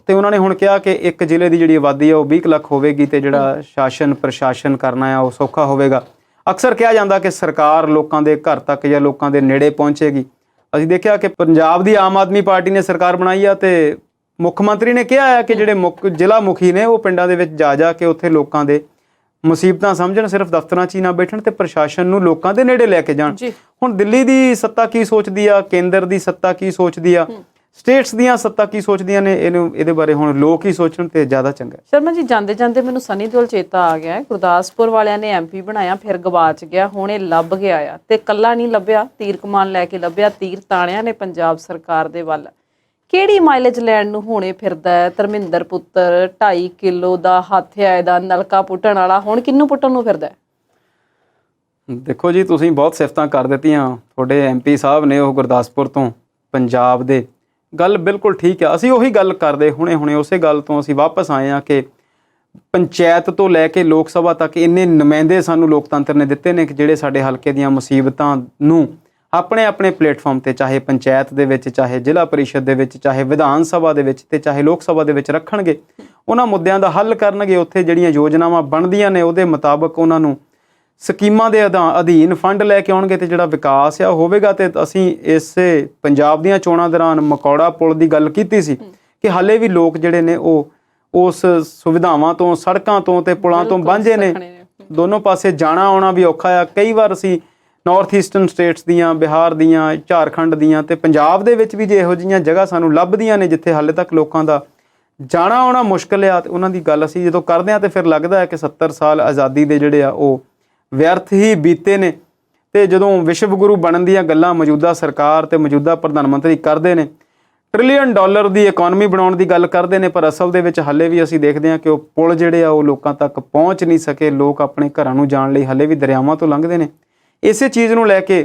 A: ਤੇ ਉਹਨਾਂ ਨੇ ਹੁਣ ਕਿਹਾ ਕਿ ਇੱਕ ਜ਼ਿਲ੍ਹੇ ਦੀ ਜਿਹੜੀ ਆਬਾਦੀ ਆ ਉਹ 20 ਲੱਖ ਹੋਵੇਗੀ ਤੇ ਜਿਹੜਾ ਸ਼ਾਸਨ ਪ੍ਰਸ਼ਾਸਨ ਕਰਨਾ ਆ ਉਹ ਸੌਖਾ ਹੋਵੇਗਾ। ਅਕਸਰ ਕਿਹਾ ਜਾਂਦਾ ਕਿ ਸਰਕਾਰ ਲੋਕਾਂ ਦੇ ਘਰ ਤੱਕ ਜਾਂ ਲੋਕਾਂ ਦੇ ਨੇੜੇ ਪਹੁੰਚੇਗੀ। ਅਸੀਂ ਦੇਖਿਆ ਕਿ ਪੰਜਾਬ ਦੀ ਆਮ ਆਦਮੀ ਪਾਰਟੀ ਨੇ ਸਰਕਾਰ ਬਣਾਈ ਆ ਤੇ ਮੁੱਖ ਮੰਤਰੀ ਨੇ ਕਿਹਾ ਹੈ ਕਿ ਜਿਹੜੇ ਜ਼ਿਲ੍ਹਾ ਮੁਖੀ ਨੇ ਉਹ ਪਿੰਡਾਂ ਦੇ ਵਿੱਚ ਜਾ ਕੇ ਉੱਥੇ ਲੋਕਾਂ ਦੇ ਮੁਸੀਬਤਾਂ ਸਮਝਣ, ਸਿਰਫ ਦਫ਼ਤਰਾਂ 'ਚ ਹੀ ਨਾ ਬੈਠਣ ਤੇ ਪ੍ਰਸ਼ਾਸਨ ਨੂੰ ਲੋਕਾਂ ਦੇ ਨੇੜੇ ਲੈ ਕੇ ਜਾਣ। ਹੁਣ ਦਿੱਲੀ ਦੀ ਸੱਤਾ ਕੀ ਸੋਚਦੀ ਆ, ਕੇਂਦਰ ਦੀ ਸੱਤਾ ਕੀ ਸੋਚਦੀ ਆ, ਸਟੇਟਸ ਦੀਆਂ ਸੱਤਾ ਕੀ ਸੋਚਦੀਆਂ ਨੇ, ਇਹਦੇ ਬਾਰੇ ਹੁਣ ਲੋਕ ਹੀ ਸੋਚਣ ਤੇ ਜ਼ਿਆਦਾ ਚੰਗਾ।
B: ਸ਼ਰਮਾ ਜੀ, ਜਾਂਦੇ ਮੈਨੂੰ ਸਨੀ ਦਿਓਲ ਚੇਤਾ ਆ ਗਿਆ। ਗੁਰਦਾਸਪੁਰ ਵਾਲਿਆਂ ਨੇ MP ਬਣਾਇਆ, ਫਿਰ ਗਵਾਚ ਗਿਆ, ਹੁਣ ਇਹ ਲੱਭ ਗਿਆ ਆ ਤੇ ਕੱਲਾ ਨਹੀਂ ਲੱਭਿਆ, ਤੀਰ ਕਮਾਨ ਲੈ ਕੇ ਲੱਭਿਆ। ਤੀਰ ਤਾਣਿਆਂ ਨੇ ਪੰਜਾਬ ਸਰਕਾਰ ਦੇ ਵੱਲ। ਕਿਹੜੀ ਮਾਈਲੇਜ ਲੈਣ ਨੂੰ ਹੁਣੇ ਫਿਰਦਾ ਹੈ ਧਰਮਿੰਦਰ ਪੁੱਤਰ? 2.5 ਕਿਲੋ ਦਾ ਹੱਥਿਆਏ ਦਾ ਨਲਕਾ ਪੁੱਟਣ ਵਾਲਾ ਹੁਣ ਕਿਹਨੂੰ ਪੁੱਟਣ ਨੂੰ ਫਿਰਦਾ?
A: ਦੇਖੋ ਜੀ, ਤੁਸੀਂ ਬਹੁਤ ਸਿਫਤਾਂ ਕਰ ਦਿੱਤੀਆਂ। ਤੁਹਾਡੇ MP ਸਾਹਿਬ ਨੇ ਉਹ ਗੁਰਦਾਸਪੁਰ ਤੋਂ ਪੰਜਾਬ ਦੇ, ਗੱਲ ਬਿਲਕੁਲ ਠੀਕ ਆ। ਅਸੀਂ ਉਹੀ ਗੱਲ ਕਰਦੇ ਹੁਣੇ ਉਸੇ ਗੱਲ ਤੋਂ ਅਸੀਂ ਵਾਪਸ ਆਏ ਹਾਂ ਕਿ ਪੰਚਾਇਤ ਤੋਂ ਲੈ ਕੇ ਲੋਕ ਸਭਾ ਤੱਕ ਇੰਨੇ ਨੁਮਾਇੰਦੇ ਸਾਨੂੰ ਲੋਕਤੰਤਰ ਨੇ ਦਿੱਤੇ ਨੇ ਕਿ ਜਿਹੜੇ ਸਾਡੇ ਹਲਕੇ ਦੀਆਂ ਮੁਸੀਬਤਾਂ ਨੂੰ ਆਪਣੇ ਪਲੇਟਫਾਰਮ ਤੇ, ਚਾਹੇ ਪੰਚਾਇਤ ਦੇ ਵਿੱਚ, ਚਾਹੇ ਜ਼ਿਲ੍ਹਾ ਪਰਿਸ਼ਦ ਦੇ ਵਿੱਚ, ਚਾਹੇ ਵਿਧਾਨ ਸਭਾ ਦੇ ਵਿੱਚ ਤੇ ਚਾਹੇ ਲੋਕ ਸਭਾ ਦੇ ਵਿੱਚ ਰੱਖਣਗੇ। ਉਹਨਾਂ ਮੁੱਦਿਆਂ ਦਾ ਹੱਲ ਕਰਨਗੇ। ਉੱਥੇ ਜਿਹੜੀਆਂ ਯੋਜਨਾਵਾਂ ਬਣਦੀਆਂ ਨੇ ਉਹਦੇ ਮੁਤਾਬਕ ਉਹਨਾਂ ਨੂੰ ਸਕੀਮਾਂ ਦੇ ਅਧੀਨ ਫੰਡ ਲੈ ਕੇ ਆਉਣਗੇ ਤੇ ਜਿਹੜਾ ਵਿਕਾਸ ਆ ਹੋਵੇਗਾ। ਤੇ ਅਸੀਂ ਇਸੇ ਪੰਜਾਬ ਦੀਆਂ ਚੋਣਾਂ ਦੌਰਾਨ ਮਕੌੜਾ ਪੁਲ ਦੀ ਗੱਲ ਕੀਤੀ ਸੀ ਕਿ ਹਾਲੇ ਵੀ ਲੋਕ ਜਿਹੜੇ ਨੇ ਉਹ ਉਸ ਸੁਵਿਧਾਵਾਂ ਤੋਂ, ਸੜਕਾਂ ਤੋਂ ਤੇ ਪੁਲਾਂ ਤੋਂ ਵਾਂਝੇ ਨੇ। ਦੋਨੋਂ ਪਾਸੇ ਜਾਣਾ ਆਉਣਾ ਵੀ ਔਖਾ ਆ। ਕਈ ਵਾਰ ਅਸੀਂ ਨਾਰਥ ਈਸਟਰਨ ਸਟੇਟਸ ਦੀਆਂ, ਬਿਹਾਰ ਦੀਆਂ, ਝਾਰਖੰਡ ਦੀਆਂ ਤੇ ਪੰਜਾਬ ਦੇ ਵਿੱਚ ਵੀ ਜੇ ਇਹੋ ਜਿਹੀਆਂ ਜਗ੍ਹਾ ਸਾਨੂੰ ਲੱਭਦੀਆਂ ਨੇ ਜਿੱਥੇ ਹਾਲੇ ਤੱਕ ਲੋਕਾਂ ਦਾ ਜਾਣਾ ਆਉਣਾ ਮੁਸ਼ਕਿਲ ਆ, ਤੇ ਉਹਨਾਂ ਦੀ ਗੱਲ ਅਸੀਂ ਜਦੋਂ ਕਰਦੇ ਹਾਂ ਤੇ ਫਿਰ ਲੱਗਦਾ ਹੈ ਕਿ 70 ਸਾਲ ਆਜ਼ਾਦੀ ਦੇ ਜਿਹੜੇ ਆ ਉਹ ਵਿਅਰਥ ਹੀ ਬੀਤੇ ਨੇ। ਤੇ ਜਦੋਂ ਵਿਸ਼ਵ ਗੁਰੂ ਬਣਨ ਦੀਆਂ ਗੱਲਾਂ ਮੌਜੂਦਾ ਸਰਕਾਰ ਤੇ ਮੌਜੂਦਾ ਪ੍ਰਧਾਨ ਮੰਤਰੀ ਕਰਦੇ ਨੇ, ਟ੍ਰਿਲੀਅਨ ਡਾਲਰ ਦੀ ਇਕਨੋਮੀ ਬਣਾਉਣ ਦੀ ਗੱਲ ਕਰਦੇ ਨੇ, ਪਰ ਅਸਲ ਦੇ ਵਿੱਚ ਹਾਲੇ ਵੀ ਅਸੀਂ ਦੇਖਦੇ ਹਾਂ ਕਿ ਉਹ ਪੁਲ ਜਿਹੜੇ ਆ ਉਹ ਲੋਕਾਂ ਤੱਕ ਪਹੁੰਚ ਨਹੀਂ ਸਕੇ। ਲੋਕ ਆਪਣੇ ਘਰਾਂ ਨੂੰ ਜਾਣ ਲਈ ਹਾਲੇ ਵੀ ਦਰਿਆਵਾਂ ਤੋਂ ਲੰਘਦੇ ਨੇ। ਇਸੇ ਚੀਜ਼ ਨੂੰ ਲੈ ਕੇ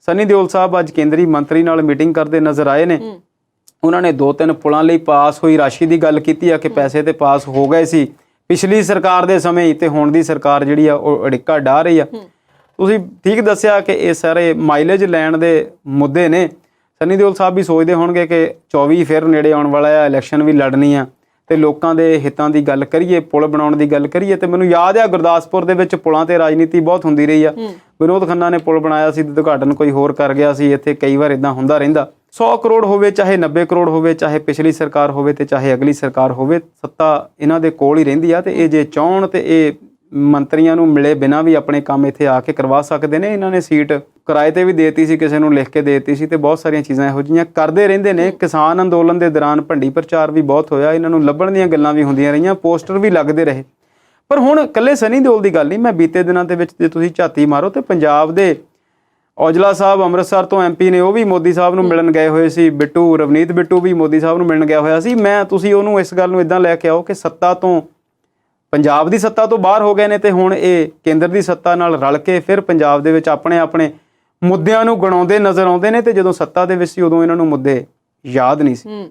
A: ਸਨੀ ਦਿਓਲ ਸਾਹਿਬ ਅੱਜ ਕੇਂਦਰੀ ਮੰਤਰੀ ਨਾਲ ਮੀਟਿੰਗ ਕਰਦੇ ਨਜ਼ਰ ਆਏ ਨੇ। ਉਹਨਾਂ ਨੇ 2-3 ਪੁਲਾਂ ਲਈ ਪਾਸ ਹੋਈ ਰਾਸ਼ੀ ਦੀ ਗੱਲ ਕੀਤੀ ਆ ਕਿ ਪੈਸੇ ਤੇ ਪਾਸ ਹੋ ਗਏ ਸੀ ਪਿਛਲੀ ਸਰਕਾਰ ਦੇ ਸਮੇਂ, ਤੇ ਹੁਣ ਦੀ ਸਰਕਾਰ ਜਿਹੜੀ ਆ ਉਹ ਅੜਿੱਕਾ ਢਾਹ ਰਹੀ ਆ। ਤੁਸੀਂ ਠੀਕ ਦੱਸਿਆ ਕਿ ਇਹ ਸਾਰੇ ਮਾਈਲੇਜ ਲੈਣ ਦੇ ਮੁੱਦੇ ਨੇ। ਸਨੀ ਦਿਓਲ ਸਾਹਿਬ ਵੀ ਸੋਚਦੇ ਹੋਣਗੇ ਕਿ 24 ਫਿਰ ਨੇੜੇ ਆਉਣ ਵਾਲਾ ਆ, ਇਲੈਕਸ਼ਨ ਵੀ ਲੜਨੀ ਆ ਤੇ ਲੋਕਾਂ ਦੇ ਹਿੱਤਾਂ ਦੀ ਗੱਲ ਕਰੀਏ, ਪੁਲ ਬਣਾਉਣ ਦੀ ਗੱਲ ਕਰੀਏ। ਤੇ ਮੈਨੂੰ ਯਾਦ ਆ ਗੁਰਦਾਸਪੁਰ ਦੇ ਵਿੱਚ ਪੁਲਾਂ ਤੇ ਰਾਜਨੀਤੀ ਬਹੁਤ ਹੁੰਦੀ ਰਹੀ ਆ। ਵਿਨੋਦ ਖੰਨਾ ਨੇ ਪੁਲ ਬਣਾਇਆ ਸੀ, ਉਦਘਾਟਨ ਕੋਈ ਹੋਰ ਕਰ ਗਿਆ ਸੀ। ਇੱਥੇ ਕਈ ਵਾਰ ਇਦਾਂ ਹੁੰਦਾ ਰਹਿੰਦਾ। 100 ਕਰੋੜ ਹੋਵੇ, ਚਾਹੇ 90 ਕਰੋੜ ਹੋਵੇ, ਚਾਹੇ ਪਿਛਲੀ ਸਰਕਾਰ ਹੋਵੇ ਤੇ ਚਾਹੇ ਅਗਲੀ ਸਰਕਾਰ ਹੋਵੇ, ਸੱਤਾ ਇਹਨਾਂ ਦੇ ਕੋਲ ਹੀ ਰਹਿੰਦੀ ਆ। ਤੇ ਇਹ ਜੇ ਚਾਹਣ ਤੇ ਇਹ ਮੰਤਰੀਆਂ ਨੂੰ ਮਿਲੇ ਬਿਨਾਂ ਵੀ ਆਪਣੇ ਕੰਮ ਇੱਥੇ ਆ ਕੇ ਕਰਵਾ ਸਕਦੇ ਨੇ। ਇਹਨਾਂ ਨੇ ਸੀਟ ਕਿਰਾਏ ਤੇ ਵੀ ਦੇਤੀ ਸੀ, ਕਿਸੇ ਨੂੰ ਲਿਖ ਕੇ ਦੇਤੀ ਸੀ, ਤੇ ਬਹੁਤ ਸਾਰੀਆਂ ਚੀਜ਼ਾਂ ਇਹੋ ਜਿਹੀਆਂ ਕਰਦੇ ਰਹਿੰਦੇ ਨੇ। ਕਿਸਾਨ ਅੰਦੋਲਨ ਦੇ ਦੌਰਾਨ ਭੰਡੀ ਪ੍ਰਚਾਰ ਵੀ ਬਹੁਤ ਹੋਇਆ, ਇਹਨਾਂ ਨੂੰ ਲੱਭਣ ਦੀਆਂ ਗੱਲਾਂ ਵੀ ਹੁੰਦੀਆਂ ਰਹੀਆਂ, ਪੋਸਟਰ ਵੀ ਲੱਗਦੇ ਰਹੇ। ਪਰ ਹੁਣ ਇਕੱਲੇ ਸਨੀ ਦਿਓਲ ਦੀ ਗੱਲ ਨਹੀਂ, ਮੈਂ ਬੀਤੇ ਦਿਨਾਂ ਦੇ ਵਿੱਚ ਜੇ ਤੁਸੀਂ ਝਾਤੀ ਮਾਰੋ ਤੇ ਪੰਜਾਬ ਦੇ ਔਜਲਾ ਸਾਹਿਬ ਅੰਮ੍ਰਿਤਸਰ ਤੋਂ MP ਨੇ, ਉਹ ਵੀ ਮੋਦੀ ਸਾਹਿਬ ਨੂੰ ਮਿਲਣ ਗਏ ਹੋਏ ਸੀ। ਰਵਨੀਤ ਬਿੱਟੂ ਵੀ ਮੋਦੀ ਸਾਹਿਬ ਨੂੰ ਮਿਲਣ ਗਿਆ ਹੋਇਆ ਸੀ। ਤੁਸੀਂ ਉਹਨੂੰ ਇਸ ਗੱਲ ਨੂੰ ਇਦਾਂ ਲੈ ਕੇ ਆਓ ਕਿ ਸੱਤਾ ਤੋਂ, ਪੰਜਾਬ ਦੀ ਸੱਤਾ ਤੋਂ ਬਾਹਰ ਹੋ ਗਏ ਨੇ ਤੇ ਹੁਣ ਇਹ ਕੇਂਦਰ ਦੀ ਸੱਤਾ ਨਾਲ ਰਲ ਕੇ ਫਿਰ ਪੰਜਾਬ ਦੇ ਵਿੱਚ ਆਪਣੇ ਆਪਣੇ ਮੁੱਦਿਆਂ ਨੂੰ ਗਣਾਉਂਦੇ ਨਜ਼ਰ ਆਉਂਦੇ ਨੇ। ਤੇ ਜਦੋਂ ਸੱਤਾ ਦੇ ਵਿੱਚ ਸੀ ਉਦੋਂ ਇਹਨਾਂ ਨੂੰ ਮੁੱਦੇ ਯਾਦ ਨਹੀਂ ਸੀ।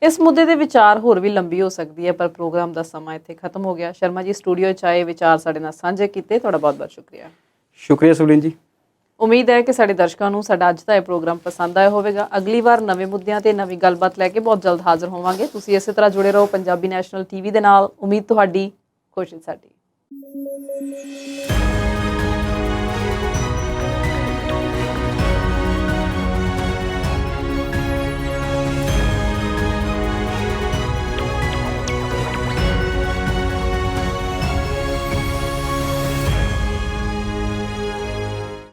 B: ਇਸ ਮੁੱਦੇ ਦੇ ਵਿਚਾਰ ਹੋਰ ਵੀ ਲੰਬੀ ਹੋ ਸਕਦੀ ਹੈ, ਪਰ ਪ੍ਰੋਗਰਾਮ ਦਾ ਸਮਾਂ ਇੱਥੇ ਖਤਮ ਹੋ ਗਿਆ। ਸ਼ਰਮਾ ਜੀ ਸਟੂਡੀਓ 'ਚ ਆਏ, ਵਿਚਾਰ ਸਾਡੇ ਨਾਲ ਸਾਂਝੇ ਕੀਤੇ, ਤੁਹਾਡਾ ਬਹੁਤ ਬਹੁਤ ਸ਼ੁਕਰੀਆ।
A: ਸ਼ੁਕਰੀਆ ਸੁਲੀਨ ਜੀ।
B: ਉਮੀਦ ਹੈ ਕਿ ਸਾਡੇ ਦਰਸ਼ਕਾਂ ਨੂੰ ਸਾਡਾ ਅੱਜ ਦਾ ਇਹ ਪ੍ਰੋਗਰਾਮ ਪਸੰਦ ਆਇਆ ਹੋਵੇਗਾ। ਅਗਲੀ ਵਾਰ ਨਵੇਂ ਮੁੱਦਿਆਂ ਤੇ ਨਵੀਂ ਗੱਲਬਾਤ ਲੈ ਕੇ ਬਹੁਤ ਜਲਦ ਹਾਜ਼ਰ ਹੋਵਾਂਗੇ। ਤੁਸੀਂ ਇਸੇ ਤਰ੍ਹਾਂ ਜੁੜੇ ਰਹੋ ਪੰਜਾਬੀ ਨੈਸ਼ਨਲ TV ਦੇ ਨਾਲ। ਉਮੀਦ ਤੁਹਾਡੀ, ਕੋਸ਼ਿਸ਼ ਸਾਡੀ।